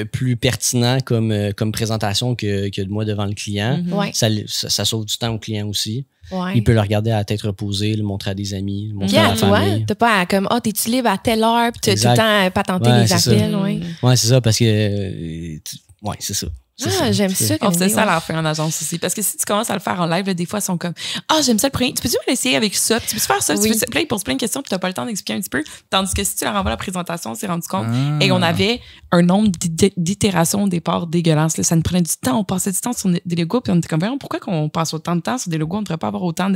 plus pertinent comme présentation que de moi devant le client. Ça sauve du temps au client aussi. Il peut le regarder à la tête reposée, le montrer à des amis, le montrer à la famille. T'as pas à comme, t'es-tu libre à telle heure, puis t'as tout le temps patenter les appels. Ouais, c'est ça, parce que... ouais, c'est ça. J'aime ça. On faisait ça à la fin en agence aussi. Parce que si tu commences à le faire en live, là, des fois, ils sont comme j'aime ça le premier. Tu peux-tu l'essayer avec ça? Tu peux faire ça? Oui. Ils posent plein de questions puis tu n'as pas le temps d'expliquer un petit peu. Tandis que si tu leur envoies la présentation, on s'est rendu compte. Et on avait un nombre d'itérations au départ dégueulasse. Là. Ça nous prenait du temps. On passait du temps sur des logos puis on était comme, pourquoi qu'on passe autant de temps sur des logos? On ne devrait pas avoir autant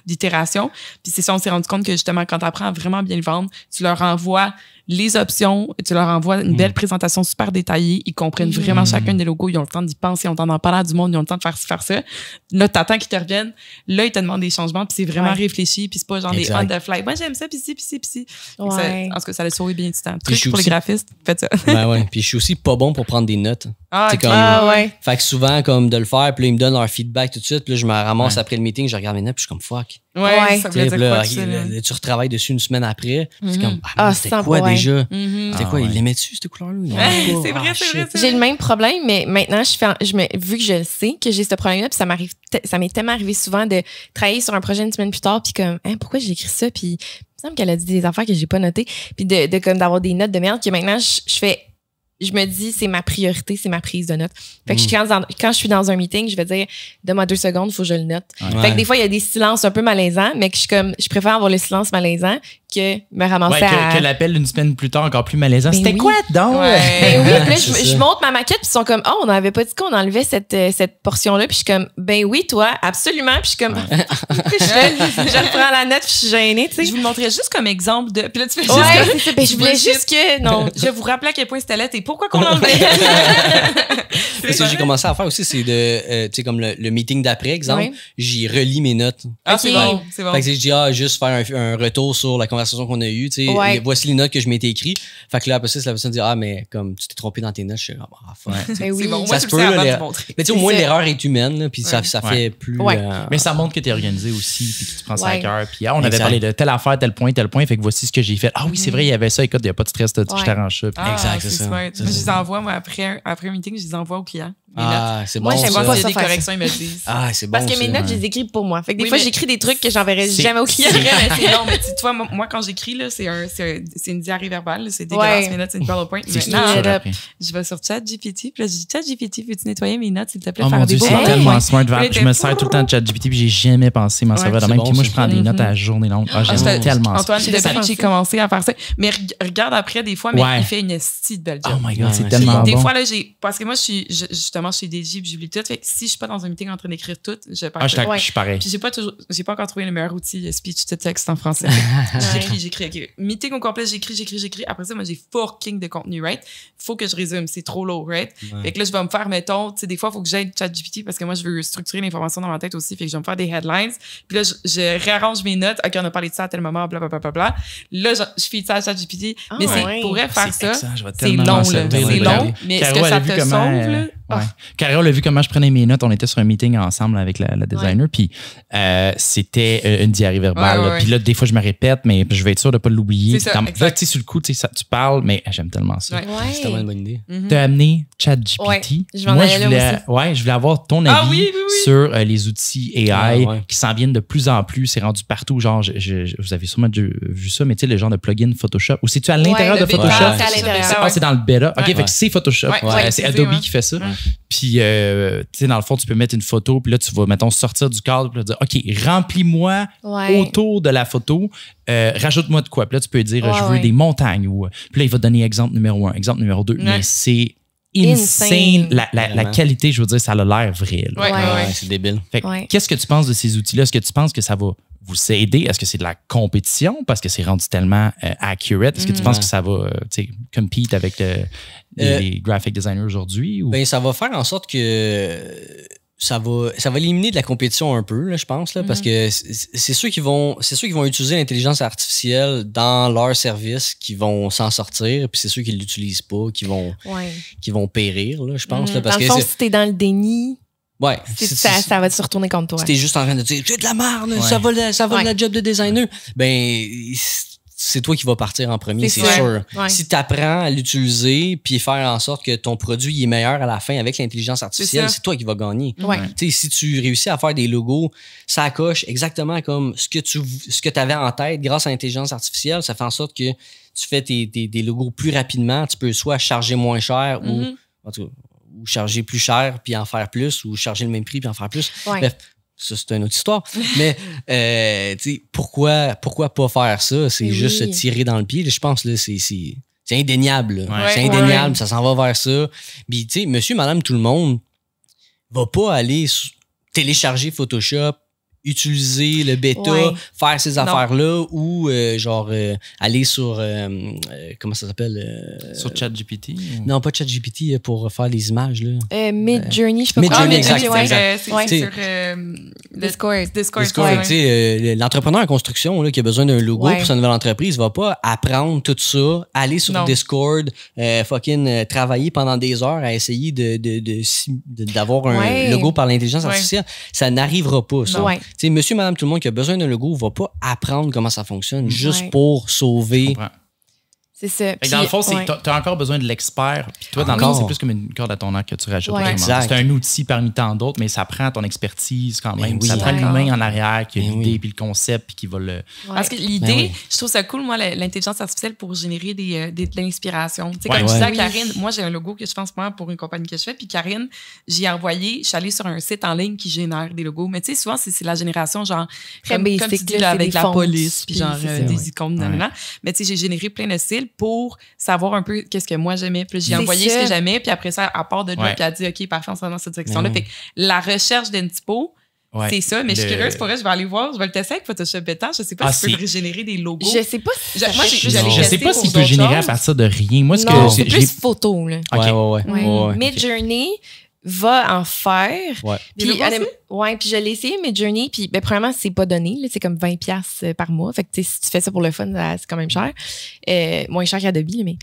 d'itérations. Puis c'est ça, on s'est rendu compte que justement, quand tu apprends à vraiment bien le vendre, tu leur envoies les options, tu leur envoies une belle présentation super détaillée, ils comprennent vraiment chacun des logos, ils ont le temps d'y penser, ils ont le temps d'en parler à du monde, ils ont le temps de faire ça. Là, t'attends qu'ils te reviennent, là, ils te demandent des changements, puis c'est vraiment réfléchi, puis c'est pas genre des on the fly. Moi, j'aime ça, puis ci. Ouais. En tout cas, ça a sauvé bien du temps. Truc pour les graphistes, faites ça. Ben ouais. Puis je suis aussi pas bon pour prendre des notes. Okay. Comme, fait que souvent, comme de le faire, puis là, ils me donnent leur feedback tout de suite, puis là, je me ramasse après le meeting, je regarde mes notes, puis je suis comme fuck. Ouais, ça veut dire là, quoi, tu retravailles dessus une semaine après, c'est comme, c'était c'est quoi pas déjà? C'était quoi? Il l'aimait-tu, cette couleur-là? C'est vrai. J'ai le même problème, mais maintenant, vu que je sais que j'ai ce problème-là, puis ça m'est tellement arrivé souvent de travailler sur un projet une semaine plus tard, puis comme, pourquoi j'ai écrit ça? Puis il me semble qu'elle a dit des affaires que j'ai pas notées, puis comme d'avoir des notes de merde, que maintenant, je me dis, c'est ma priorité, c'est ma prise de notes. Fait que quand je suis dans un meeting, je vais dire, donne-moi 2 secondes, il faut que je le note. Fait que des fois, il y a des silences un peu malaisants, mais que je préfère avoir le silence malaisant que me ramasser que l'appel une semaine plus tard encore plus malaisant. Ben C'était quoi donc? Ben oui, puis là, je monte ma maquette, puis ils sont comme, on n'avait pas dit qu'on enlevait cette portion-là, puis je suis comme, ben oui, toi, absolument, puis je suis comme, je reprends la note, puis je suis gênée, tu sais. Je vous le montrais juste comme exemple de. Puis là, tu fais juste. Je voulais juste que. Non. Je vous rappelais à quel point c'était laid et pourquoi qu'on l'enlevait. Ce que j'ai commencé à faire aussi, c'est de, tu sais, comme le meeting d'après, exemple, j'y relis mes notes. C'est bon. Fait que je dis, juste faire un retour sur la conversation qu'on a eue, tu sais, voici les notes que je m'étais écrites. Fait que là, après ça, la personne dit, mais comme tu t'es trompé dans tes notes, je suis c'est bon. Ça se peut, mais tu sais, au moins, l'erreur est humaine, puis ça fait plus. Mais ça montre que tu es organisé aussi, puis que tu prends ça à cœur. Puis on avait parlé de telle affaire, tel point, fait que voici ce que j'ai fait. Ah oui, c'est vrai, il y avait ça, écoute, il n'y a pas de stress, je t'arrange ça. Exact, c'est ça. Je les envoie, moi, après un meeting, je les envoie aux clients. C'est bon. Moi, j'aime pas ça. S'il y a des corrections, ils me le disent. C'est bon. Parce que mes notes, je les écris pour moi. Fait que des fois, j'écris des trucs que j'enverrai jamais aux clients. C'est non, mais tu vois, moi, quand j'écris, là, c'est une diarrhée verbale. C'est dégueulasse, mes notes, c'est une PowerPoint. Maintenant, je vais sur ChatGPT, puis là, je dis ChatGPT, peux-tu nettoyer mes notes, s'il te plaît? Oh mon Dieu, c'est tellement smart. Je me sers tout le temps de ChatGPT, puis j'ai jamais pensé m'en servir de même. Puis moi, je prends des notes à la journée longue. J'aime tellement ça. Antoine, depuis que j'ai commencé à faire ça. Mais regarde après, des fois, mais il fait une esti de belle job. Oh my God, c'est tellement bon. Des fois, là, parce que moi, je suis justement chez DJ, puis j'oublie tout. Fait que si je suis pas dans un meeting en train d'écrire tout, je perds. Je suis pareil. Puis j'ai pas encore trouvé le meilleur outil speech to text en français. J'écris. Meeting au complet, j'écris. Après ça, moi, j'ai fucking de contenu, right? Faut que je résume, c'est trop lourd, right? Fait que là, je vais me faire, mettons, tu sais, des fois, il faut que j'aille ChatGPT parce que moi, je veux structurer l'information dans ma tête aussi. Fait que je vais me faire des headlines. Puis là, je réarrange mes notes. OK, on a parlé de ça à tel moment, blablabla. Là, je fais ça à ChatGPT. Mais c'est pourrait faire ça. C'est long, là. C'est long. Mais est-ce que ça te sauve, là? Carole a vu comment je prenais mes notes. On était sur un meeting ensemble avec la designer, puis c'était une diarrhée verbale. Puis là, des fois, je me répète, mais je vais être sûr de ne pas l'oublier. C'est ça, là, tu sais, sur le coup, tu parles, mais j'aime tellement ça. C'est tellement une bonne idée. T'as amené ChatGPT. Moi, je voulais avoir ton avis sur les outils AI qui s'en viennent de plus en plus. C'est rendu partout. Genre, vous avez sûrement vu ça, mais tu sais, le genre de plugin Photoshop. Ou c'est-tu à l'intérieur de Photoshop? C'est à l'intérieur. C'est dans le bêta. OK, fait que c'est Photoshop. C'est Adobe qui fait ça. Puis, tu sais, dans le fond, tu peux mettre une photo, puis là, tu vas, mettons, sortir du cadre, puis là, dire, OK, remplis-moi autour de la photo, rajoute-moi de quoi. Puis là, tu peux dire, je veux des montagnes. Puis là, il va te donner exemple numéro 1, exemple numéro 2. Mais c'est insane. La qualité, je veux dire, ça a l'air vrai. C'est débile. Fait qu'est-ce que tu penses de ces outils-là? Est-ce que tu penses que ça va vous aider? Est-ce que c'est de la compétition parce que c'est rendu tellement accurate? Est-ce que tu penses que ça va compete avec les graphic designers aujourd'hui? Ou? Ben, ça va faire en sorte que ça va éliminer de la compétition un peu, là, je pense, là, parce que c'est ceux qui vont utiliser l'intelligence artificielle dans leur service qui vont s'en sortir, puis c'est ceux qui ne l'utilisent pas qui vont périr, là, je pense. Là, parce dans le fond, si t'es dans le déni, ça va se retourner contre toi. Si t'es juste en train de dire « J'ai de la merde, ça va de la job de designer », ben c'est toi qui vas partir en premier, c'est sûr. Si tu apprends à l'utiliser puis faire en sorte que ton produit est meilleur à la fin avec l'intelligence artificielle, c'est toi qui vas gagner. Si tu réussis à faire des logos, ça coche exactement comme ce que tu avais en tête grâce à l'intelligence artificielle, ça fait en sorte que tu fais des logos plus rapidement, tu peux soit charger moins cher charger plus cher puis en faire plus, ou charger le même prix puis en faire plus. Ouais. Bref, ça, c'est une autre histoire. Mais, tu sais, pourquoi pas faire ça? C'est juste se tirer dans le pied. Je pense, là, c'est indéniable. C'est indéniable. Ça s'en va vers ça. Puis, tu sais, monsieur, madame, tout le monde va pas aller télécharger Photoshop, utiliser le bêta, faire ces affaires-là, ou aller sur comment ça s'appelle? Sur ChatGPT? Non, pas ChatGPT, pour faire les images. Là. Midjourney, je sais pas Midjourney, quoi. exact. C'est sur Discord. L'entrepreneur en construction là, qui a besoin d'un logo pour sa nouvelle entreprise va pas apprendre tout ça, aller sur Discord, travailler pendant des heures à essayer d'avoir un logo par l'intelligence artificielle. Ça n'arrivera pas, ça. T'sais, monsieur, madame, tout le monde qui a besoin d'un logo va pas apprendre comment ça fonctionne juste pour sauver. C'est ça. Dans le fond, tu as encore besoin de l'expert. Puis toi, dans le fond, c'est plus comme une corde à ton arc que tu rajoutes. C'est un outil parmi tant d'autres, mais ça prend ton expertise quand même. Ça prend l'humain en arrière qui a l'idée, puis le concept, puis qui va le... Parce que l'idée, je trouve ça cool, moi, l'intelligence artificielle pour générer de l'inspiration. Tu sais, comme je disais à Karine, moi, j'ai un logo que je fais en ce moment pour une compagnie que je fais, puis Karine, j'ai envoyé, je suis allée sur un site en ligne qui génère des logos. Mais tu sais, souvent, c'est la génération, genre, comme tu dis, là, avec la police, puis genre des icônes, mais tu sais, j'ai généré plein de styles pour savoir un peu qu'est-ce que moi j'aimais. Puis j'ai envoyé ce que j'aimais, puis après ça, à part de là, puis elle a dit, OK, parfait, on s'en va dans cette direction-là. Fait que la recherche d'Intipo, c'est ça, mais je suis curieuse pour elle, je vais aller voir, je vais le tester avec Photoshop Beta. Je sais pas si tu peux régénérer des logos. Je sais pas si je sais pas s'il peut générer à partir de rien. Moi, c'est plus photo, là. Midjourney va en faire. Puis puis je l'ai essayé Midjourney, puis premièrement, c'est pas donné, là, c'est comme 20$ par mois. Fait que si tu fais ça pour le fun, c'est quand même cher. Moins cher qu'Adobe, mais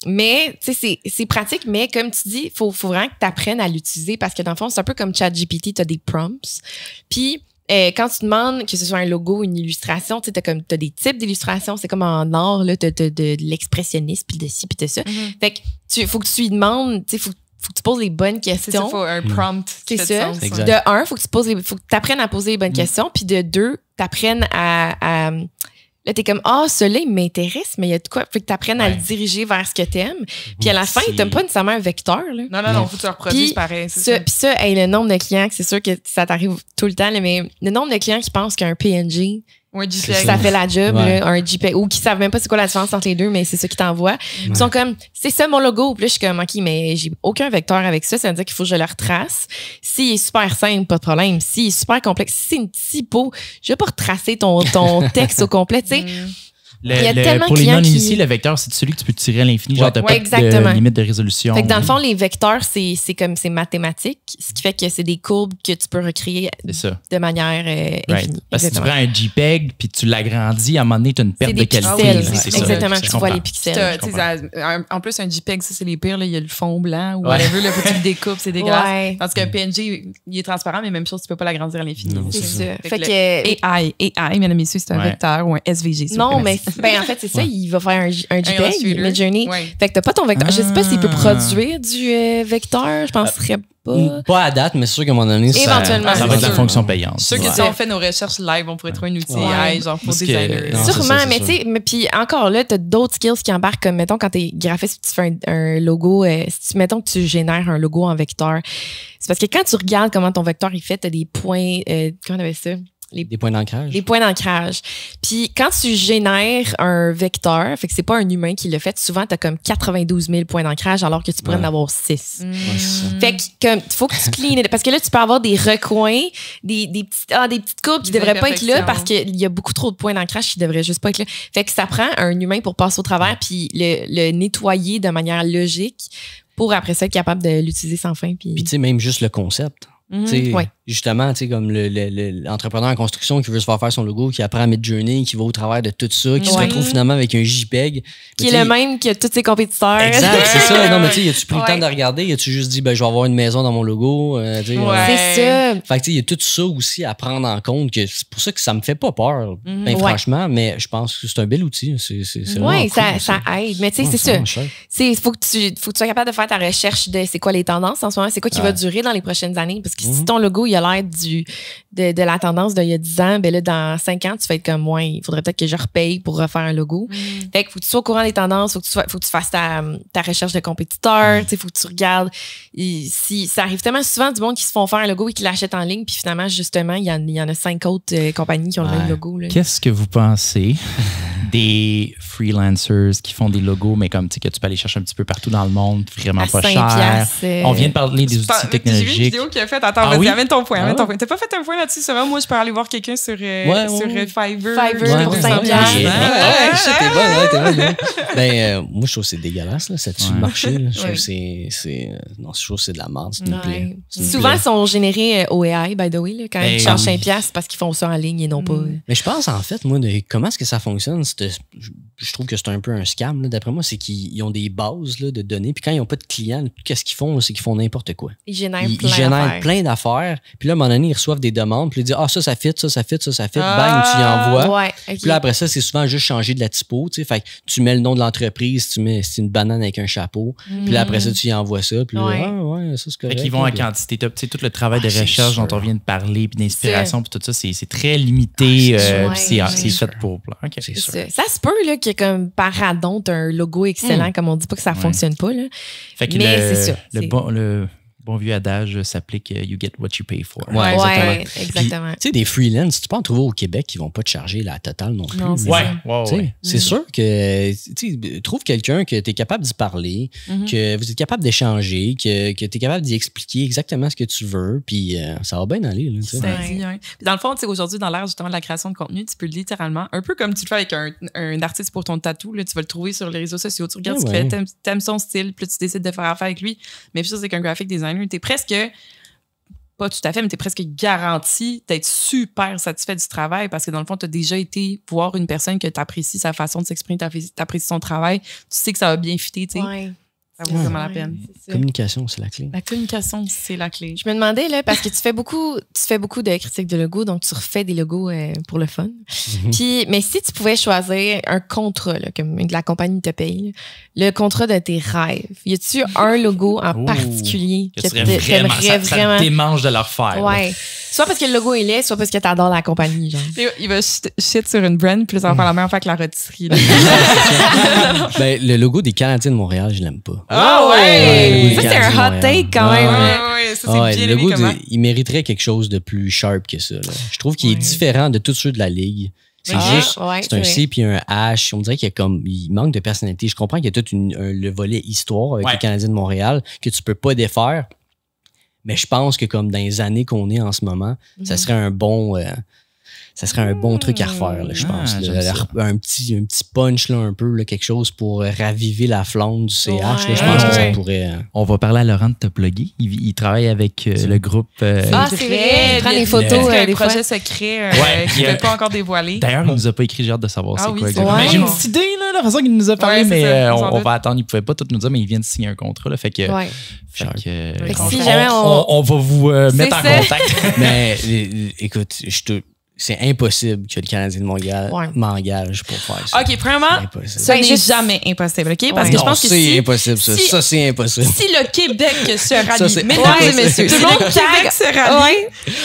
mais tu sais, c'est pratique, mais comme tu dis, faut vraiment que tu apprennes à l'utiliser, parce que dans le fond, c'est un peu comme ChatGPT, tu as des prompts. Puis quand tu demandes que ce soit un logo, une illustration, tu sais, t'as des types d'illustrations, c'est comme en art, là, t'as de l'expressionnisme, puis de ci, puis de ça. Fait que faut que tu lui demandes, tu sais, faut que tu poses les bonnes questions. C'est ça, faut un prompt. C'est ça. De un, faut que tu apprennes à poser les bonnes questions. Puis de deux, t'apprennes à là, t'es comme, celui-là, il m'intéresse, mais il y a de quoi? Faut que t'apprennes à le diriger vers ce que t'aimes. Puis à la fin, t'aimes pas nécessairement un vecteur, là. Non, faut que tu le reproduises pareil. Puis ça, le nombre de clients, c'est sûr que ça t'arrive tout le temps, là, mais le nombre de clients qui pensent qu'un PNG, ça fait la job, là, un JPEG, ou qui savent même pas c'est quoi la différence entre les deux, mais c'est ça qui t'envoie. Ils sont comme, c'est ça mon logo. Puis là, je suis comme, OK, mais j'ai aucun vecteur avec ça. Ça veut dire qu'il faut que je le retrace. S'il est super simple, pas de problème. S'il est super complexe, si c'est une typo, je vais pas retracer ton texte au complet, tu sais. Pour les non-initiés, le vecteur, c'est celui que tu peux tirer à l'infini. Genre, t'as pas de limite de résolution. Fait que dans le fond, les vecteurs, c'est mathématique, ce qui fait que c'est des courbes que tu peux recréer de manière infinie. Parce que si tu prends un JPEG puis tu l'agrandis, à un moment donné, tu as une perte de qualité. C'est exactement, tu vois les pixels. En plus, un JPEG, ça, c'est les pires. Il y a le fond blanc ou whatever. Là, faut que tu le découpes, c'est dégueulasse. Tandis qu'un PNG, il est transparent, mais même chose, tu peux pas l'agrandir à l'infini. C'est ça. Fait que AI, mesdames et messieurs, c'est un vecteur ou un SVG. Non, mais en fait, c'est ça, il va faire un JPEG, Midjourney. Fait que t'as pas ton vecteur. Je sais pas s'il peut produire du vecteur, je penserais pas. Pas à date, mais c'est sûr qu'à un moment donné, ça va être la fonction payante. Je suis sûr que si on fait nos recherches live, on pourrait trouver un outil AI, genre pour designers. Sûrement, mais tu sais, puis encore là, t'as d'autres skills qui embarquent, comme mettons quand t'es graphiste, tu fais un logo, mettons que tu génères un logo en vecteur. C'est parce que quand tu regardes comment ton vecteur est fait, t'as des points, comment on appelle ça? Des points d'ancrage. Des points d'ancrage. Puis quand tu génères un vecteur, fait que c'est pas un humain qui l'a fait, souvent t'as comme 92 000 points d'ancrage alors que tu pourrais en avoir 6. Fait que faut que tu clean, parce que là tu peux avoir des recoins, des petites courbes qui devraient pas être là parce qu'il y a beaucoup trop de points d'ancrage qui devraient juste pas être là. Fait que ça prend un humain pour passer au travers puis le nettoyer de manière logique pour après ça être capable de l'utiliser sans fin. Puis tu sais, même juste le concept. Justement, tu sais, comme l'entrepreneur en construction qui veut se faire son logo, qui apprend à Midjourney, qui va au travers de tout ça, qui se retrouve finalement avec un JPEG. Qui est le même que tous ses compétiteurs. Exact, c'est ça. Non, mais tu sais, as-tu pris le temps de regarder? As-tu juste dit, je vais avoir une maison dans mon logo? C'est ça. Fait que tu sais, il y a tout ça aussi à prendre en compte. C'est pour ça que ça me fait pas peur, franchement, mais je pense que c'est un bel outil. Oui, ça aide. Mais tu sais, c'est ça. Faut que tu sois capable de faire ta recherche de c'est quoi les tendances en ce moment, c'est quoi qui va durer dans les prochaines années. Parce que si ton logo, il il a l'air de la tendance d'il y a 10 ans, ben là, dans 5 ans, tu vas être comme moi, il faudrait peut-être que je repaye pour refaire un logo. Fait qu'il faut que tu sois au courant des tendances, faut que tu fasses ta recherche de compétiteurs, tu sais, faut que tu regardes. Si ça arrive tellement souvent du monde qui se font faire un logo et qui l'achètent en ligne, puis finalement, justement, il y en a 5 autres compagnies qui ont le même logo. Là. Qu'est-ce que vous pensez des freelancers qui font des logos, mais comme tu sais que tu peux aller chercher un petit peu partout dans le monde, vraiment à pas 5 cher. piastres, On vient de parler des outils J'ai vu une technologiques. vidéo qu'il a faite. Attends, vas-y, amène ton point. T'as pas fait un point là-dessus? C'est vrai, moi, je peux aller voir quelqu'un sur Fiverr. Fiverr pour 5 piastres. T'es bonne. Ben, moi, je trouve que c'est dégueulasse, là, cette marché. Là. Je trouve que c'est de la merde. Souvent, ils sont générés au AI, by the way, là, quand ils chargent 5 piastres parce qu'ils font ça en ligne et non pas. Mais je pense, en fait, moi, comment est-ce que ça fonctionne? Je trouve que c'est un peu un scam. Là. D'après moi, c'est qu'ils ont des bases là, de données. Puis quand ils n'ont pas de clients, qu'est-ce qu'ils font? Là, c'est qu'ils font n'importe quoi. Ils génèrent plein d'affaires. Puis là, à un moment donné, ils reçoivent des demandes. Puis ils disent, ça fit. Bang, tu y envoies. Ouais, okay. Puis là, après ça, c'est souvent juste changer de la typo. Tu sais, fait que tu mets le nom de l'entreprise, tu mets c'est une banane avec un chapeau. Puis là, après ça, tu y envoies ça. Puis là, ça, c'est correct. Fait qu'ils vont à quantité. Tu sais, tout le travail de recherche dont on vient de parler, puis d'inspiration, puis tout ça, c'est très limité. Puis c'est fait pour. Okay. C'est sûr. Ça se peut là, qu'il y ait comme paradon, un logo excellent, comme on dit pas que ça fonctionne pas. Là. Fait que mais c'est ça. Le bon vieux adage s'applique You get what you pay for. Ouais, exactement. Tu sais, des freelance, tu peux en trouver au Québec qui vont pas te charger la totale non plus. Non, c'est sûr que tu trouve quelqu'un que tu es capable d'y parler, que vous êtes capable d'échanger, que tu es capable d'y expliquer exactement ce que tu veux, puis ça va bien aller. Là, Puis dans le fond, aujourd'hui, dans l'ère justement de la création de contenu, tu peux littéralement, un peu comme tu le fais avec un artiste pour ton tatou, là, tu vas le trouver sur les réseaux sociaux, tu regardes ce qu'il fait, t'aimes son style, puis tu décides de faire affaire avec lui. Mais puis ça, c'est qu'un graphic designer, t'es presque, pas tout à fait, mais t'es presque garanti d'être super satisfait du travail parce que dans le fond, t'as déjà été voir une personne que t'apprécies sa façon de s'exprimer, t'apprécies son travail, tu sais que ça va bien fitter, tu sais. Ça vaut vraiment la peine. Communication, c'est la clé. La communication, c'est la clé. Je me demandais, là, parce que tu fais beaucoup de critiques de logos, donc tu refais des logos pour le fun. Puis, mais si tu pouvais choisir un contrat, là, comme la compagnie te paye, le contrat de tes rêves, y a-tu un logo en particulier que t'aimerais vraiment? Ça te démange de leur faire. Ouais. Soit parce que le logo est laid, soit parce que t'adores la compagnie, genre. Il va shit sur une brand, puis ça va faire la même affaire que la rôtisserie. Ben, le logo des Canadiens de Montréal, je l'aime pas. Ah ouais! Ça, c'est un hot take quand même. Ouais, ça, c'est bien le logo, comment? Il mériterait quelque chose de plus sharp que ça. Là. Je trouve qu'il est différent de tous ceux de la Ligue. C'est juste, c'est un C puis un H. On dirait qu'il manque de personnalité. Je comprends qu'il y a tout le volet histoire avec les Canadiens de Montréal que tu peux pas défaire. Mais je pense que comme dans les années qu'on est en ce moment, ça serait un bon... ça serait un bon truc à refaire, là, je pense. Un petit punch, là, un peu, là, quelque chose pour raviver la flamme du CH. Là, je pense que ça pourrait... On va parler à Laurent de te plugger. Il travaille avec le groupe... c'est vrai! Il prend des photos un des projet secret qui ne peut pas encore dévoiler. D'ailleurs, il nous a pas écrit, j'ai hâte de savoir c'est quoi exactement. Ouais. J'ai une petite idée, là, la façon qu'il nous a parlé, mais on va attendre. Il ne pouvait pas tout nous dire, mais il vient de signer un contrat. Là, fait que si jamais on va vous mettre en contact. Mais écoute, c'est impossible que le Canadien de Montréal m'engage pour faire ça. OK, premièrement, ça n'est jamais impossible, OK? Parce que je pense que c'est impossible, ça. Ça, c'est impossible. Si le Québec se rallie, c'est mesdames et messieurs, si le Québec se rallie,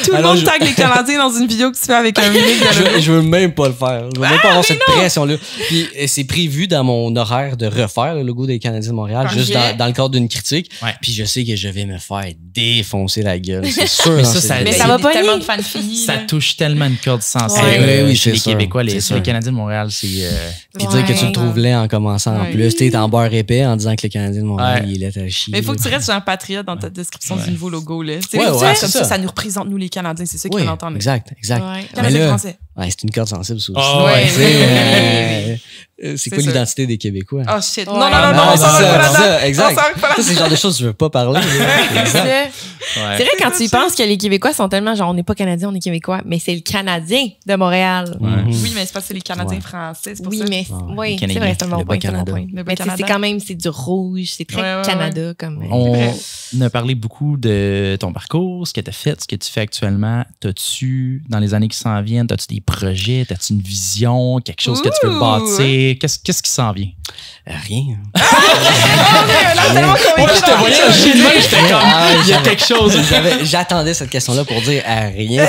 tout le monde tag les Canadiens dans une vidéo que tu fais avec un millier de je veux même pas le faire. Je veux même pas avoir cette pression-là. Puis c'est prévu dans mon horaire de refaire le logo des Canadiens de Montréal, juste dans le cadre d'une critique. Puis je sais que je vais me faire défoncer la gueule. C'est sûr. Mais ça va pas tellement de fans finis. Ça touche tellement une corde sensible. Oui, chez les Québécois, les Canadiens de Montréal, c'est... Puis dire que tu le trouves laid en commençant en plus. Tu es en beurre épais en disant que le Canadien de Montréal, il est laid à chier. Mais il faut que tu restes genre patriote dans ta description du nouveau logo. Là. Comme ça nous représente, nous, les Canadiens. C'est ça qu'ils veulent entendre. Exact. Canadien français. C'est une corde sensible, ça aussi. C'est quoi l'identité des Québécois? Oh shit. Non, c'est ça, exact. Ça, c'est le genre de choses que je veux pas parler. C'est vrai quand tu y penses que les Québécois sont tellement genre on n'est pas Canadiens, on est Québécois, mais c'est le Canadien de Montréal. Oui, mais c'est parce que c'est les Canadiens français, c'est pour ça. Mais c'est vrai, c'est un bon point. Mais c'est quand même, c'est du rouge, c'est très Canada comme. On a parlé beaucoup de ton parcours, ce que tu as fait, ce que tu fais actuellement. T'as-tu, dans les années qui s'en viennent, t'as-tu des projets, t'as-tu une vision, quelque chose que tu veux bâtir? projet? Qu'est-ce qui s'en vient? Rien. Je te voyais hocher de main, j'étais comme, il y a quelque chose. J'attendais cette question-là pour dire rien.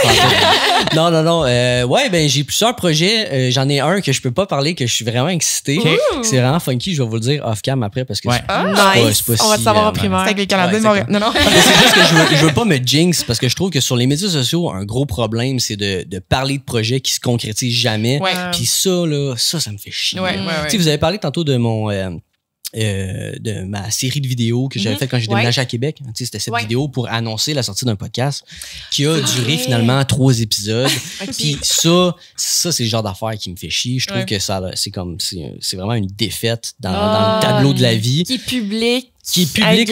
Non. Ouais, ben j'ai plusieurs projets. J'en ai un que je peux pas parler, que je suis vraiment excité. C'est vraiment funky. Je vais vous le dire off-cam après parce que nice. On va le savoir en primaire. Avec les Canadiens de Montréal. Non. C'est juste que je veux pas me jinx parce que je trouve que sur les médias sociaux, un gros problème, c'est de parler de projets qui se concrétisent jamais. Puis ça me fait chier. Tu sais, vous avez parlé tantôt de de ma série de vidéos que j'avais fait quand j'ai déménagé à Québec. Tu sais, c'était cette vidéo pour annoncer la sortie d'un podcast qui a duré finalement 3 épisodes. Puis ça, c'est le genre d'affaire qui me fait chier. Je trouve que c'est vraiment une défaite dans le tableau de la vie. Qui est public.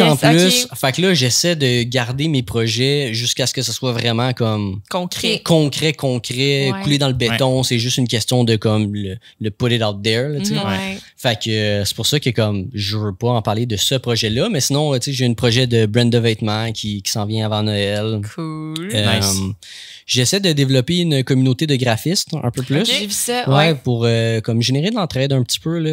En plus. Fait que là, j'essaie de garder mes projets jusqu'à ce que ce soit vraiment comme concret, coulé dans le béton. C'est juste une question de comme le put it out there. Là, fait que c'est pour ça que comme je veux pas en parler de ce projet-là, mais sinon, tu sais, j'ai un projet de brand de vêtements qui s'en vient avant Noël. Cool. Nice. J'essaie de développer une communauté de graphistes un peu plus. J'ai vu ça. Pour comme générer de l'entraide un petit peu.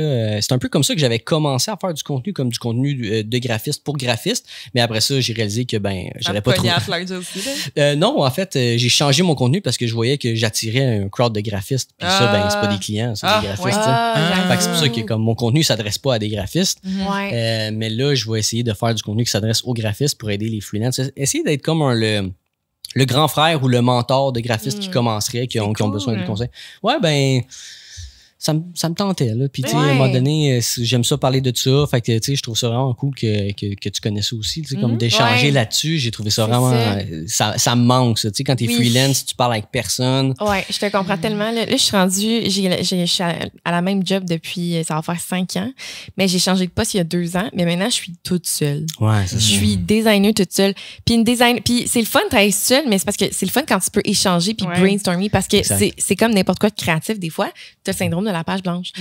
C'est un peu comme ça que j'avais commencé à faire du contenu, comme du contenu de graphiste pour graphiste. Mais après ça, j'ai réalisé que j'allais pas trop. Non, en fait, j'ai changé mon contenu parce que je voyais que j'attirais un crowd de graphistes. Puis ça, c'est pas des clients, c'est des graphistes. Fait que c'est pour ça que comme mon contenu s'adresse pas à des graphistes. Mais là, je vais essayer de faire du contenu qui s'adresse aux graphistes pour aider les freelances. Essayer d'être comme le grand frère ou le mentor de graphistes qui commenceraient, qui ont besoin de conseils. Ouais, ben, ça me tentait, là. Puis, tu sais, à un moment donné, j'aime ça parler de ça. Fait que, tu sais, je trouve ça vraiment cool que tu connais ça aussi. Tu sais, comme d'échanger là-dessus, j'ai trouvé ça vraiment. Ça me manque, ça. Tu sais, quand t'es freelance, tu parles avec personne. Ouais, je te comprends tellement. Là, je suis rendue, je suis à la même job depuis, ça va faire 5 ans. Mais j'ai changé de poste il y a 2 ans. Mais maintenant, je suis toute seule. Ouais, c'est ça. Je suis designer toute seule. Puis c'est le fun de travailler seule, mais c'est parce que c'est le fun quand tu peux échanger puis brainstormer parce que c'est comme n'importe quoi de créatif. Des fois, t'as le syndrome de la page blanche.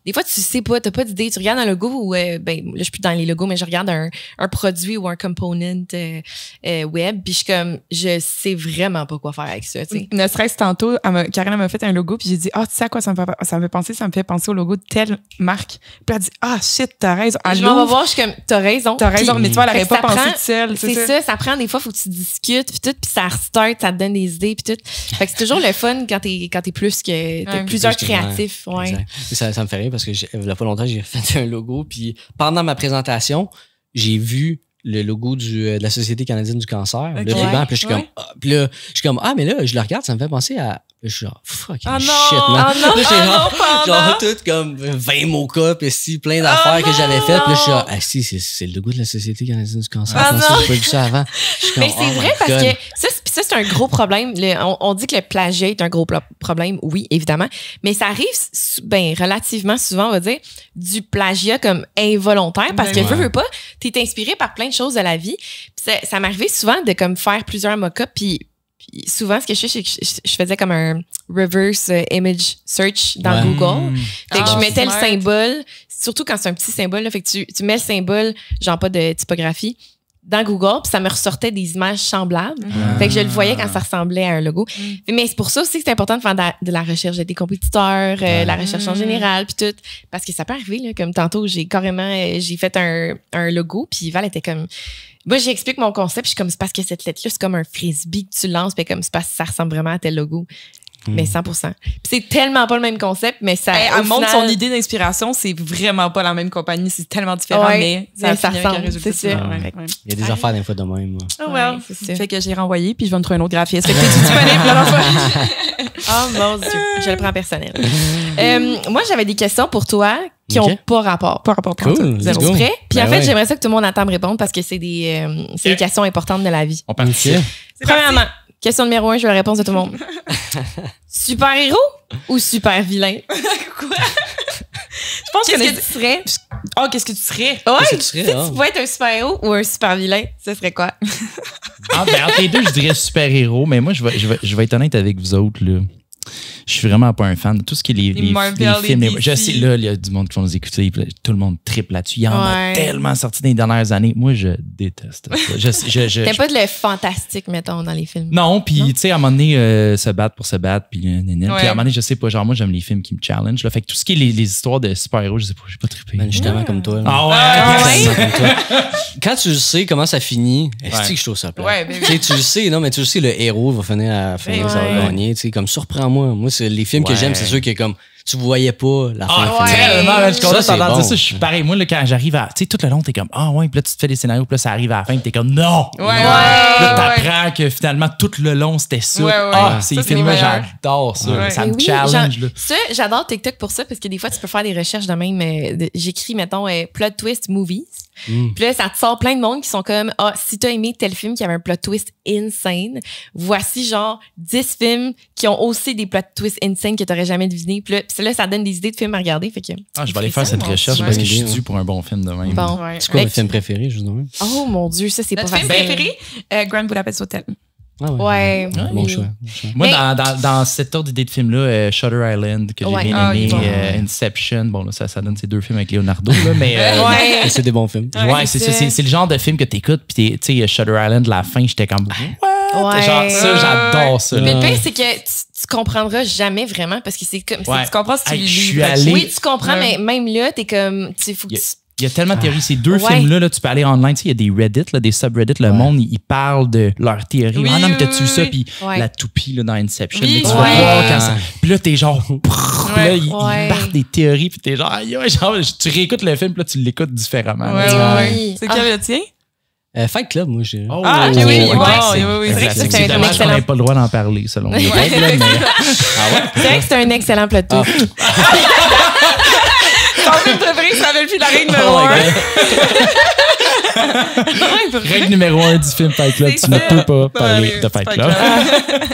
Des fois, tu sais pas, t'as pas d'idée. Tu regardes un logo ou, là, je suis plus dans les logos, mais je regarde un produit ou un component web, puis je sais vraiment pas quoi faire avec ça, tu sais. Ne serait-ce tantôt, Karine m'a fait un logo, puis j'ai dit, tu sais à quoi ça me fait penser? Ça me fait penser au logo de telle marque. Puis elle a dit, shit, t'as raison. Je m'en vais voir, je suis comme, t'as raison. Mais tu vois, elle n'aurait pas pensé de seule. C'est ça prend des fois, faut que tu discutes, puis tout, puis ça restart, ça te donne des idées, puis tout. Fait que c'est toujours le fun quand t'es plus que, t'as plusieurs créatifs. Ça me fait rire parce que il y a pas longtemps, j'ai fait un logo, puis pendant ma présentation, j'ai vu le logo de la Société canadienne du cancer, le ruban, puis je suis comme, mais là, je le regarde, ça me fait penser à. Je suis genre, fucking shit, man. Genre, tout comme 20 mots-cas, puis si, plein d'affaires que j'avais faites. Puis là, je suis genre, si, c'est le logo de la Société canadienne du cancer. J'ai pas vu ça avant. Mais c'est vrai parce que ça, c'est un gros problème. On dit que le plagiat est un gros problème, oui, évidemment. Mais ça arrive relativement souvent, on va dire, du plagiat comme involontaire parce que veux pas, t'es inspiré par plein de choses de la vie. Puis ça m'arrivait souvent de comme faire plusieurs mock-ups, puis souvent, ce que je fais, c'est que je faisais comme un reverse image search dans Google. Fait que je mettais le symbole, surtout quand c'est un petit symbole, là, fait que tu mets le symbole, genre pas de typographie, dans Google, puis ça me ressortait des images semblables. Fait que je le voyais quand ça ressemblait à un logo. Mais c'est pour ça aussi que c'est important de faire de la recherche des compétiteurs, la recherche en général, puis tout. Parce que ça peut arriver, là, comme tantôt, j'ai fait un logo, puis Val était comme... Moi, j'explique mon concept, je suis comme, c'est parce que cette lettre-là, c'est comme un frisbee que tu lances, puis comme, c'est parce que ça ressemble vraiment à tel logo. Mais 100%. Puis c'est tellement pas le même concept, mais ça. Elle montre son idée d'inspiration, c'est vraiment pas la même compagnie, c'est tellement différent, mais ça ressemble. C'est ça. Il y a des affaires des fois de même. C'est ça. Fait que j'ai renvoyé, puis je vais me trouver un autre graphiste. Fait que t'es disponible là. Oh mon Dieu, je le prends personnel. Moi, j'avais des questions pour toi qui n'ont pas rapport. Pas rapport. Cool. Vous êtes prêts? Puis en fait, j'aimerais ça que tout le monde attend me répondre parce que c'est des questions importantes de la vie. On part ici. Premièrement, question numéro 1, je veux la réponse de tout le monde. Super-héros ou super-vilain? Quoi? Je pense qu'est-ce que tu serais? Qu'est-ce que tu serais? Ouais, qu'est-ce que tu serais, si tu pouvais être un super-héros ou un super-vilain, ce serait quoi? Entre les deux, je dirais super-héros, mais moi, je vais être honnête avec vous autres, là. je suis vraiment pas un fan de tout ce qui est les Marvel, films. les DC. Je sais, là, il y a du monde qui vont nous écouter, puis là, tout le monde triple là-dessus. Il y en a tellement sorti dans les dernières années. Moi, je déteste ça. T'aimes pas de le fantastique, mettons, dans les films? Non, puis tu sais, à un moment donné, se battre pour se battre, puis puis à un moment donné, je sais pas, genre moi, j'aime les films qui me challenge. Là. Fait que tout ce qui est les histoires de super-héros, je sais pas, j'ai pas trippé. Ben, justement comme toi. Là. Ah ouais? Comme toi. Quand tu sais comment ça finit, est-ce que je trouve ça plat? Ouais, Tu le sais, non, mais tu le sais, le héros va finir à la fin, ça va gagner. Comme surprends-moi. Moi, c'est les films que j'aime, c'est sûr que comme tu voyais pas la fin. Tellement, je comprends ça, ça. Je suis pareil. Moi, là, quand j'arrive à. Tu sais, tout le long, t'es comme, ah ouais, puis là, tu te fais des scénarios, puis là, ça arrive à la fin, puis t'es comme, non! Là, t'apprends que finalement, tout le long, c'était ça. Ces films-là, j'adore ça. Ça me challenge. Ça, j'adore TikTok pour ça, parce que des fois, tu peux faire des recherches de même. J'écris, mettons, plot twist movies. Puis là, ça te sort plein de monde qui sont comme, si t'as aimé tel film qui avait un plot twist insane, voici genre 10 films qui ont aussi des plot twists insane que t'aurais jamais deviné. Puis là, ça donne des idées de films à regarder. Fait que, je vais aller faire cette recherche parce que je suis dû pour un bon film de même. Bon. C'est quoi votre film préféré, justement? Oh mon Dieu, ça, c'est pas facile. Notre film préféré, Grand Budapest Hotel. Ouais. Bon choix. Moi, dans cette ordre d'idée de film-là, Shutter Island, que j'ai bien aimé, Inception, bon, là, ça donne ces deux films avec Leonardo, là, mais. C'est des bons films. Ouais, c'est ça. C'est le genre de film que t'écoutes, puis tu sais, Shutter Island, la fin, j'étais comme. Ouais. Genre, ça, j'adore ça. Mais le pire, c'est que tu comprendras jamais vraiment parce que c'est comme. Tu comprends si tu lis. Je suis allé. Oui, tu comprends, mais même là, t'es comme. Faut que il y a tellement de théories. Ces deux films-là, là, tu peux aller online. Tu sais, il y a des Reddit, là, des subreddits. Le monde, ils parlent de leur théorie. Oui, non, mais t'as-tu ça? Puis la toupie là, dans Inception. Mais tu vas voir quand ça... Puis là, t'es genre... Là, ils partent des théories. Puis t'es genre... genre tu réécoutes le film, puis là, tu l'écoutes différemment. C'est quel le tien? Fight Club, moi, j'ai... Oui. C'est dommage qu'on n'ait pas le droit d'en parler, selon les règles. C'est vrai que c'est un excellent plateau. Ton film préféré, ça s'appelle plus la règle numéro 1. Règle numéro 1 du film Fight Club, tu ne peux pas parler de Fight Club.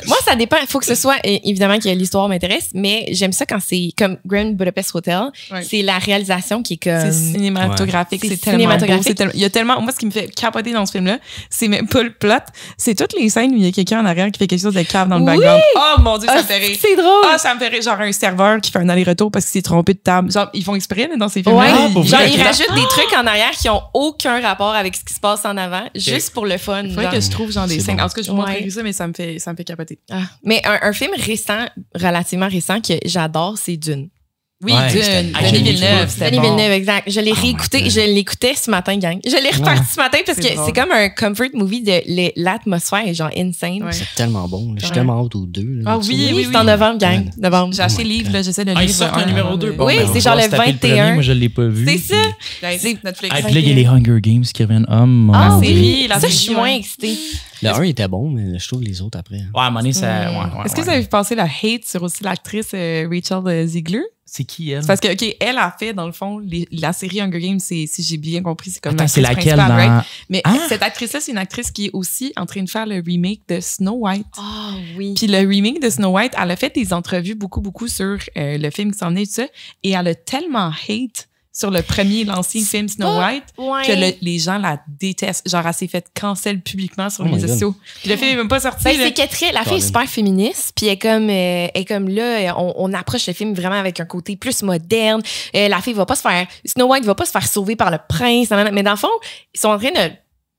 Moi, ça dépend. Il faut que ce soit, évidemment, que l'histoire m'intéresse, mais j'aime ça quand c'est comme Grand Budapest Hotel. C'est la réalisation qui est comme... C'est cinématographique. C'est tellement beau. Il y a tellement... Moi, ce qui me fait capoter dans ce film-là, c'est même pas le plot. C'est toutes les scènes où il y a quelqu'un en arrière qui fait quelque chose de cave dans le background. Oh mon Dieu, ça me fait rire. C'est drôle. Ça me fait rire. Genre un serveur qui fait un aller-retour parce qu'il s'est trompé de table. Genre, ils font exprès dans ces films-là. Genre, ils rajoutent des trucs en arrière qui ont aucun rapport avec ce qui se passe en avant, juste pour le fun. Il faudrait que je trouve genre des scènes. En tout cas, je vous montrerai ça, mais ça me fait capoter. Mais un film récent, relativement récent, que j'adore, c'est Dune. Oui, Dune. Denis Villeneuve. Denis Villeneuve, exact. Je l'ai réécouté. Je l'écoutais ce matin, gang. Je l'ai reparti ce matin parce que c'est comme un comfort movie de l'atmosphère est genre insane. C'est tellement bon. Je suis tellement hâte aux deux. Oui, c'est en novembre, gang. Novembre. J'ai acheté le livre, j'essaie de lire. Il sort un numéro 2. Oui, c'est genre le 21. Moi, je ne l'ai pas vu. C'est ça. C'est Netflix. Et puis là, il y a les Hunger Games qui reviennent. La série. Ça, je suis moins excitée. Le 1 était bon, mais je trouve les autres après. Ouais, à un moment donné, ça. Est-ce que vous avez pensé la hate sur aussi l'actrice Rachel Ziegler? C'est qui, elle? C'est parce que, OK, elle a fait, dans le fond, la série Hunger Games, si j'ai bien compris, c'est comme c'est laquelle dans... right? Mais cette actrice-là, c'est une actrice qui est aussi en train de faire le remake de Snow White. Ah oui. Puis le remake de Snow White, elle a fait des entrevues beaucoup sur le film qui s'en est, tout ça, et elle a tellement hate sur l'ancien film Snow White, que les gens la détestent. Genre, elle s'est fait cancel publiquement sur les réseaux sociaux. Puis le film n'est même pas sorti. C'est qu'elle la fille est super féministe, puis elle est comme là, on approche le film vraiment avec un côté plus moderne. La fille va pas se faire... Snow White va pas se faire sauver par le prince. Mais dans le fond, ils sont en train de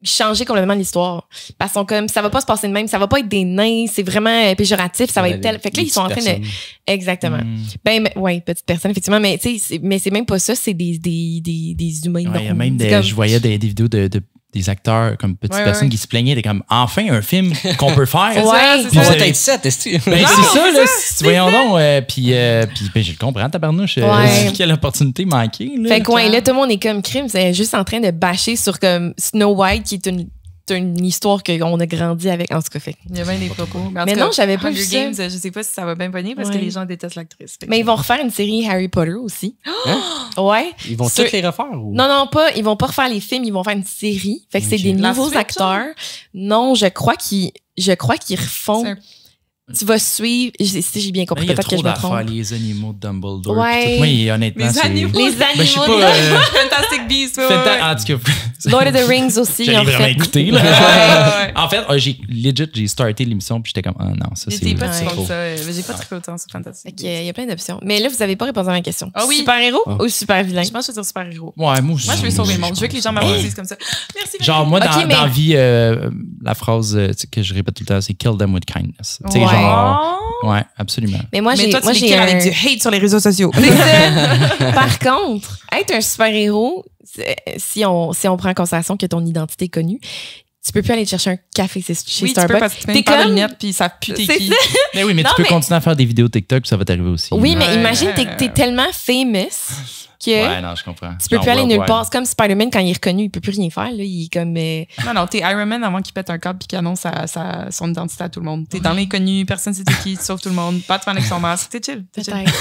changer complètement l'histoire. Parce qu'ils sont comme, ça va pas se passer de même, ça va pas être des nains, c'est vraiment péjoratif, ça va être tel. Fait que là, ils sont en train de... Exactement. Petite personne, effectivement, mais tu sais, mais c'est même pas ça, c'est des humains. Il y a même je voyais des vidéos des acteurs comme petites personnes qui se plaignaient, t'es comme enfin un film qu'on peut faire. On va être 7, est-ce que c'est ça là, voyons donc puis je le comprends tabarnouche, quelle opportunité manquée là. Fait que là tout le monde est comme crime, c'est juste en train de bâcher sur comme Snow White qui est une histoire qu'on a grandi avec, en tout cas. Fait. Il y a bien des propos. Mais non, j'avais pas vu ça. Games, je sais pas si ça va bien pogner parce que les gens détestent l'actrice. Mais ils vont refaire une série Harry Potter aussi. Ouais. Ils vont tous les refaire ou? Non, pas. Ils vont pas refaire les films, ils vont faire une série. Fait que c'est des nouveaux acteurs. Non, je crois qu'ils refont. tu vas suivre, si j'ai bien compris, peut-être que je me trompe. Les animaux de Dumbledore. Ouais. Moi, honnêtement, Les animaux. Les Ben, je sais animaux pas. Fantastic Beasts. En tout cas, Lord of the Rings aussi. j'allais en vraiment fait. écouter. Là. Ouais. En fait, j'ai starté l'émission puis j'étais comme, ah non, ça c'est. J'étais pas si Ouais. bon que ça. Mais j'ai pas trippé autant sur Fantastic Fait qu'il y a plein d'options. Mais là, vous avez pas répondu à ma question. Ah oui. Super-héros ou super-vilain? Je pense que je veux dire super-héros. Ouais, moi Moi, je veux sauver le monde. Je veux que les gens m'applaudissent Ouais. comme ça. Merci. Genre, moi, Ok, dans mais- la vie, la phrase que je répète tout le temps, c'est kill them with kindness. Tu sais, Ouais. genre. Ouais, absolument. Mais moi, Mais j'ai toi, tu moi, les j'ai kills un... avec du hate sur les réseaux sociaux. C'est ça. Par contre, être un super-héros, si on prend en considération que ton identité est connue, tu peux plus aller te chercher un café chez Oui, tu peux Starbucks. parce que tu mets T'es une paire de comme- lunettes puis ça pue tes C'est qui. ça. Mais oui, mais Non, tu peux mais- continuer à faire des vidéos TikTok puis ça va t'arriver aussi. Oui, mais Ouais. imagine, t'es tellement famous que Ouais, non, je comprends. tu peux plus aller nulle part. C'est comme Spider-Man, quand il est reconnu, il peut plus rien faire. Là. Il est comme... Non, t'es Iron Man avant qu'il pète un câble puis qu'il annonce son identité à tout le monde. T'es dans l'inconnu, personne sait qui, tu sauves tout le monde. Batman avec son masque. T'es chill. T'es chill. Peut-être.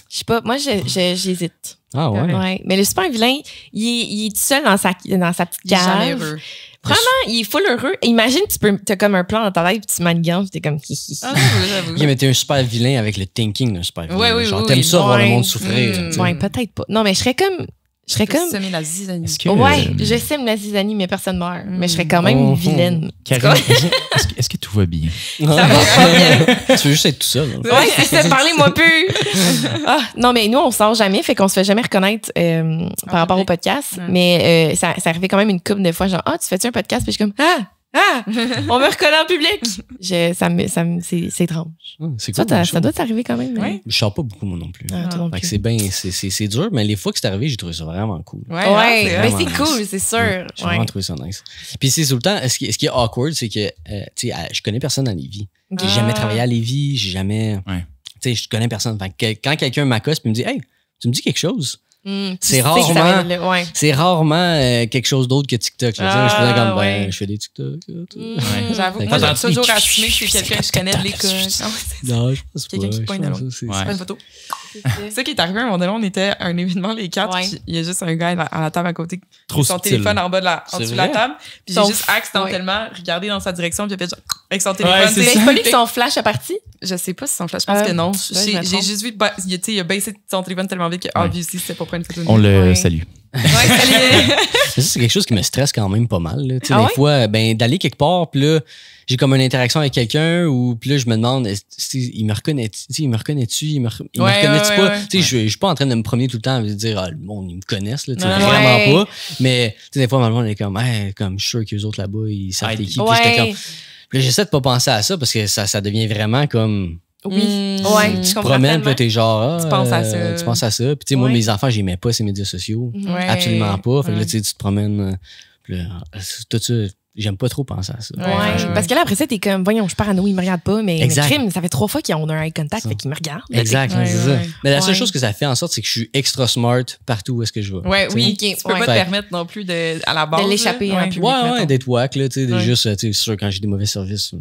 Je sais pas. Moi, j'hésite. Ah ouais. Ouais. Mais le super vilain, il est tout seul dans sa petite Il est jamais cave. heureux. Vraiment, il est full heureux. Imagine, t'as comme un plan dans ta tête, puis tu manigances, t'es comme... Ah, j'avoue. Ok, mais t'es un super vilain avec le thinking d'un super vilain. Ouais, oui, Genre, oui, t'aimes oui. ça voir le Ouais. monde souffrir. tu sais. Ouais, peut-être pas. Non, mais je serais comme... Semer la zizanie. Est-ce que, Ouais, je sème la zizanie, mais personne meurt. Mais je serais quand même Oh. vilaine. Karine, est-ce que tout va bien? Ça va pas bien. Tu veux juste être tout seul. dans le fond. Ouais, c'est ça, parlez-moi plus. Ah, non, mais nous, on sort jamais, fait qu'on se fait jamais reconnaître par rapport au public. podcast. Ouais. Mais ça arrivait quand même une couple de fois, genre, tu fais-tu un podcast? Puis je suis comme, on me reconnaît en public. C'est étrange. C'est Ça, cool. ça doit t'arriver quand même. Ouais. Je sors pas beaucoup, moi non plus. Ah, toi non Fait que plus. c'est bien, c'est dur, mais les fois que c'est arrivé, j'ai trouvé ça vraiment cool. Ouais, Ouais, c'est mais vrai. c'est cool, c'est sûr. J'ai Ouais. vraiment trouvé ça nice. Puis c'est tout le temps, ce qui est awkward, c'est que, tu sais, je connais personne à Lévis. J'ai jamais travaillé à Lévis, j'ai jamais. Ouais. Tu sais, je connais personne. Fait que quand quelqu'un m'accoste et me dit, hey, tu me dis quelque chose? Tu C'est sais que ça va rarement- être là, ouais. C'est rarement quelque chose d'autre que TikTok. Là. Je faisais comme, ouais. je fais des TikTok. Là, tout. J'avoue, Fait moi, que- j'ai toujours assumé que c'est quelqu'un que je connais de l'école. Non, c'est Non, je pense pas. Quelqu'un qui Je pointe à pense l'autre. que c'est- Ouais. pas une photo. C'est ça qui est arrivé à un moment donné, on était à un événement, les quatre, Ouais. puis il y a juste un gars à la table à côté, Trop son subtil. téléphone en bas en C'est dessous de la vrai? table, puis Son j'ai juste accidentellement regardé dans sa direction, puis il a fait genre avec son téléphone. Ouais, tu c'est sais. Mais ça. c'est pas lui que son flash a parti? Je sais pas si son flash, je pense que non. ouais, je me J'ai trompe. juste vu, il a baissé son téléphone tellement vite que, obviously, c'était pas pour une photo de On lui. le Ouais. salue. Ouais, salut. Mais ça, c'est quelque chose qui me stresse quand même pas mal. Là. Tu sais, Ah des ouais? fois, ben, d'aller quelque part, puis là, j'ai comme une interaction avec quelqu'un, ou puis là, je me demande, il me reconnaît-tu? Il me reconnaît-tu? Il me reconnaît-tu Ouais, pas? ouais. Tu sais, je suis pas en train de me promener tout le temps et de dire, le monde, ils me connaissent, là, tu sais, Ouais. vraiment pas. Mais, tu sais, des fois, le monde est comme, comme je suis sûr qu'eux autres là-bas, ils savent Ouais. t'es qui. Puis j'étais comme, Ouais. puis là, j'essaie de pas penser à ça parce que ça devient vraiment comme. Oui. Mm. Ouais, Tu je te comprends promènes, puis là, tellement. t'es genre, Tu penses à ça. Tu penses à ça. Puis, tu sais, moi, Ouais. mes enfants, j'aimais pas ces médias sociaux. Ouais. Absolument pas. Fait que là, Ouais. tu sais, tu te promènes. Puis là, tout ça, j'aime pas trop penser à ça. Ouais, Ouais, franchement. parce que là, après ça, t'es comme, voyons, je suis parano, il me regarde pas, mais Exact. crime, ça fait 3 fois qu'on a un eye contact, Ça. fait qu'il me regarde. Exact, Ouais, c'est ouais, ça. ouais. Mais la seule Ouais. chose que ça fait en sorte, c'est que je suis extra smart partout où est-ce que je vais. Ouais, Tu sais. oui. Ok, Tu peux ouais. pas te Fait- permettre non plus à la base. De l'échapper là. en Ouais. public. Ouais, mettons. d'être wack, là, tu sais, Ouais. juste, tu sais, c'est sûr, quand j'ai des mauvais services,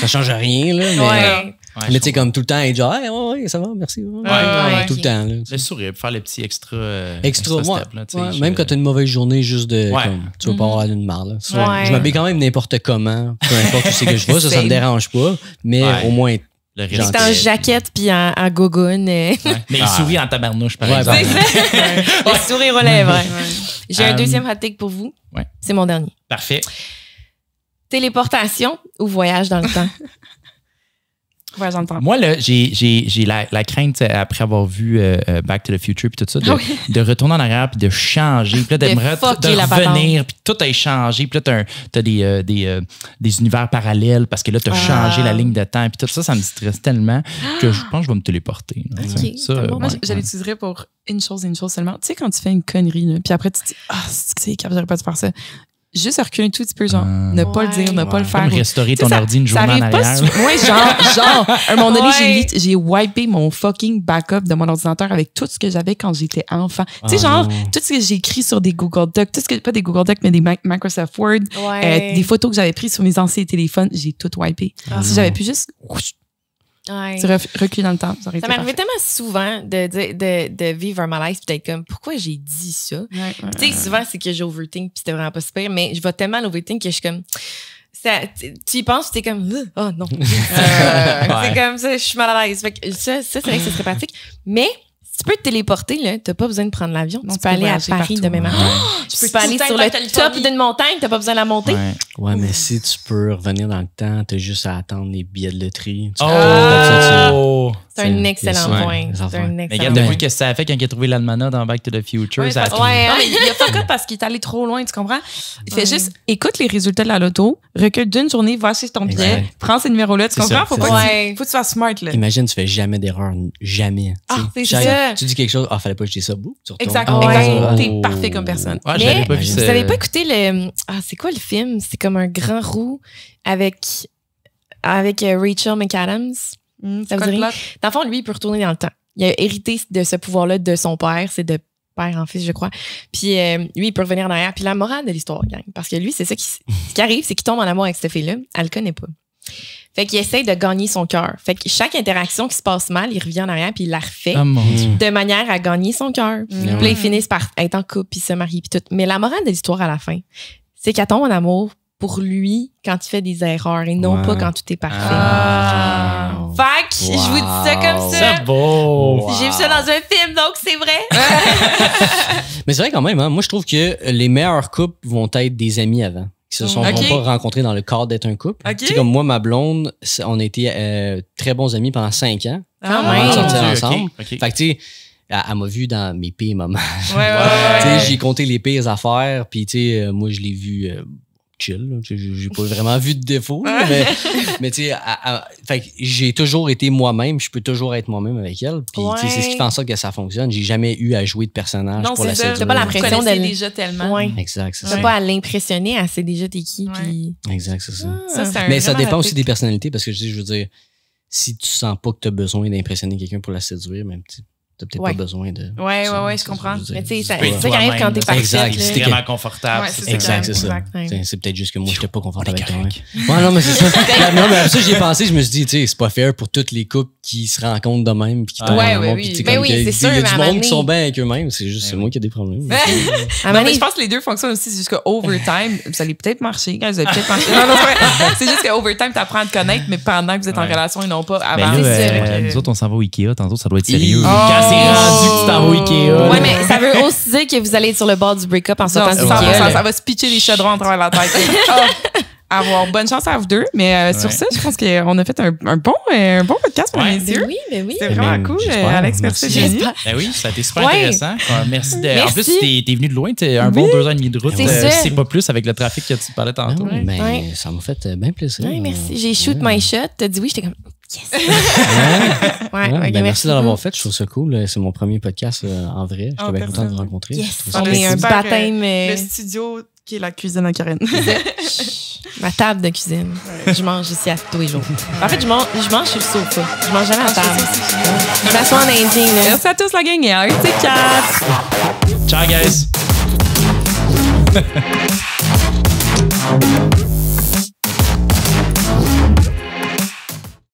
ça change rien, là, mais, Ouais. mais tu sais, comme tout le temps, être genre, hey, ouais, ça va, merci. Ouais, ouais, tout ok. le temps, là. Le sourire, faire le petit extra. Extra, ouais. step, là, tu sais, Ouais, je- même quand t'as une mauvaise journée, juste de. Ouais. Comme, tu vas pas avoir une marre. Là. Ouais. Je m'habille quand même n'importe comment, peu importe où c'est que je vais, ça me Same. dérange pas, mais Ouais. au moins. le Il reste. est en jaquette puis en gogoune. Ouais. Mais il sourit en tabarnouche, par Ouais, exemple. ben, Le sourire aux lèvres. Ouais. J'ai un deuxième hot take pour vous. Ouais. C'est mon dernier. Parfait. Téléportation ou voyage dans le temps? Ouais, j'entends. Moi, là, j'ai la crainte, après avoir vu Back to the Future puis tout ça, de retourner en arrière puis de changer, puis là, De de fucker la patente. revenir, puis tout a changé, puis là, t'as des univers parallèles parce que là, t'as changé la ligne de temps, puis tout ça, ça me stresse tellement que je pense que je vais me téléporter. là, Ok, tu sais. Ça, c'est bon. Moi, ouais, je ouais. l'utiliserais pour une chose et une chose seulement. Tu sais, quand tu fais une connerie, là, puis après, tu te dis, c'est capable, j'aurais pas dû faire ça. Juste reculer un tout petit peu, genre, ne pas le dire, ne pas le faire. Comme restaurer Tu sais, ton ordi une ça journée en arrive pas arrière. Ouais, genre, à un moment donné, Ouais. j'ai wipé mon fucking backup de mon ordinateur avec tout ce que j'avais quand j'étais enfant. Tu sais, genre, non. tout ce que j'ai écrit sur des Google Docs, pas des Google Docs, mais des Microsoft Word, Ouais. des photos que j'avais prises sur mes anciens téléphones, j'ai tout wipé. Si j'avais pu juste Ouais. reculer dans le temps, ça aurait Ça été m'arrivait parfait. tellement souvent de vivre un malaise puis d'être comme, pourquoi j'ai dit ça? Ouais, ouais. Tu sais, souvent, c'est que j'overthink puis c'était vraiment pas super, mais je vais tellement l'overthink que je suis comme, tu y penses, t'es comme, oh non. C'est comme ça, je suis mal à l'aise. Fait que ça, c'est vrai que ce serait pratique. Mais, si tu peux te téléporter, là, t'as pas besoin de prendre l'avion. Tu peux aller à Paris demain matin. Tu peux aller sur le top d'une montagne, t'as pas besoin de la monter. Ouais, mais si tu peux revenir dans le temps, t'as juste à attendre les billets de loterie. C'est un excellent point. Mais regarde, depuis que ça a fait quand il a trouvé l'Almanach dans Back to the Future, ça a fini. Non, mais il a fuck up parce qu'il est allé trop loin, tu comprends? Il fait juste, écoute les résultats de la loto, recule d'une journée, va acheter ton billet, prends ces numéros-là, tu comprends? Faut que tu sois smart, là. Imagine, tu fais jamais d'erreur. Jamais. C'est ça. Tu dis quelque chose, fallait pas que je dise ça, bout. Exactement. T'es parfait comme personne. Mais vous avez pas écouté le... c'est quoi le film? C'est comme un grand roux avec Rachel McAdams. Ça vous dit rien? Dans le fond, lui, il peut retourner dans le temps. Il a hérité de ce pouvoir-là de son père. C'est de père en fils, je crois. Puis lui, il peut revenir en arrière. Puis la morale de l'histoire, gang. Parce que lui, c'est ça ce qui arrive, c'est qu'il tombe en amour avec cette fille-là. Elle le connaît pas. Fait qu'il essaie de gagner son cœur. Fait que chaque interaction qui se passe mal, il revient en arrière puis il la refait de manière à gagner son cœur. Puis là, ils finissent par être en couple puis se marier puis tout. Mais la morale de l'histoire à la fin, c'est qu'elle tombe en amour pour lui quand il fait des erreurs et non pas quand tout est parfait. Fait que je vous dis ça comme ça. C'est beau. J'ai vu ça dans un film, donc c'est vrai. Mais c'est vrai quand même, hein? Moi je trouve que les meilleurs couples vont être des amis avant. Qui se sont pas rencontrés dans le cadre d'être un couple. Tu sais, comme moi, ma blonde, on a été très bons amis pendant 5 ans. Ah on sortait ensemble. Fait que tu sais, elle m'a vu dans mes pires moments. J'ai compté les pires affaires, puis tu sais, moi je l'ai vu chill. J'ai pas vraiment vu de défaut. Mais tu sais, fait que j'ai toujours été moi-même. Je peux toujours être moi-même avec elle. Puis tu sais, c'est ce qui fait en sorte que ça fonctionne. J'ai jamais eu à jouer de personnage pour la séduire. T'as pas l'impression d'elle déjà tellement. Exact, c'est ça. T'as pas à l'impressionner, elle sait déjà t'es qui. Puis... Exact, c'est ça. Mais ça dépend aussi des personnalités parce que je veux dire, si tu sens pas que t'as besoin d'impressionner quelqu'un pour la séduire, même t'as peut-être pas besoin de... Ouais, je comprends. Mais tu sais, c'est ça qui arrive quand t'es parfaite. Exact, c'est vraiment confortable. Exact, c'est ça. C'est peut-être juste que moi, j'étais pas confortable avec toi. Ouais, non, mais c'est ça. Non, mais après ça, j'y ai pensé, je me suis dit, tu sais, c'est pas fair pour tous les couples qui se rencontrent de même puis qui tombent en amour. Mais oui, c'est sûr. Il y a du monde qui sont bien avec eux-mêmes, c'est juste moi qui ai des problèmes. Non, mais je pense que les deux fonctionnent aussi jusqu'à overtime. Ça allait peut-être marcher, quand vous allez peut-être marcher. Non, c'est juste qu'à overtime, t'apprends à te connaître, mais pendant que vous êtes en relation et non pas avant. Nous autres, on s'en va au Ikea, tantôt, ça doit être sérieux. Quand c'est rendu que au Ikea. Ouais, mais ça veut aussi dire que vous allez être sur le bord du break-up en sortant du Ikea. Ça va se pitcher les chaudrons à travers la tête. avoir bonne chance à vous deux. Mais sur ça, je pense qu'on a fait un bon podcast pour les messieurs. Ben oui. C'est vraiment cool. Alex, merci Jenny. Ben oui, ça a été super intéressant. Merci. En plus, t'es venu de loin. T'es un bon 2 ans et demi de route. C'est pas plus avec le trafic que tu parlais tantôt. Ben, ça m'a fait bien plaisir. Oui, merci. J'ai shoot my shot. T'as dit oui, j'étais comme yes. Merci de l'avoir fait. Je trouve ça cool. C'est mon premier podcast en vrai. J'étais bien content de vous rencontrer. Yes. On est un baptême. Le studio qui est la cuisine à Karen. Ma table de cuisine. Je mange ici tous les jours. En fait, je mange sur le sofa. Je mange jamais à la table. Je m'assois en indien. Merci à tous la gang et à 4. Ciao, guys.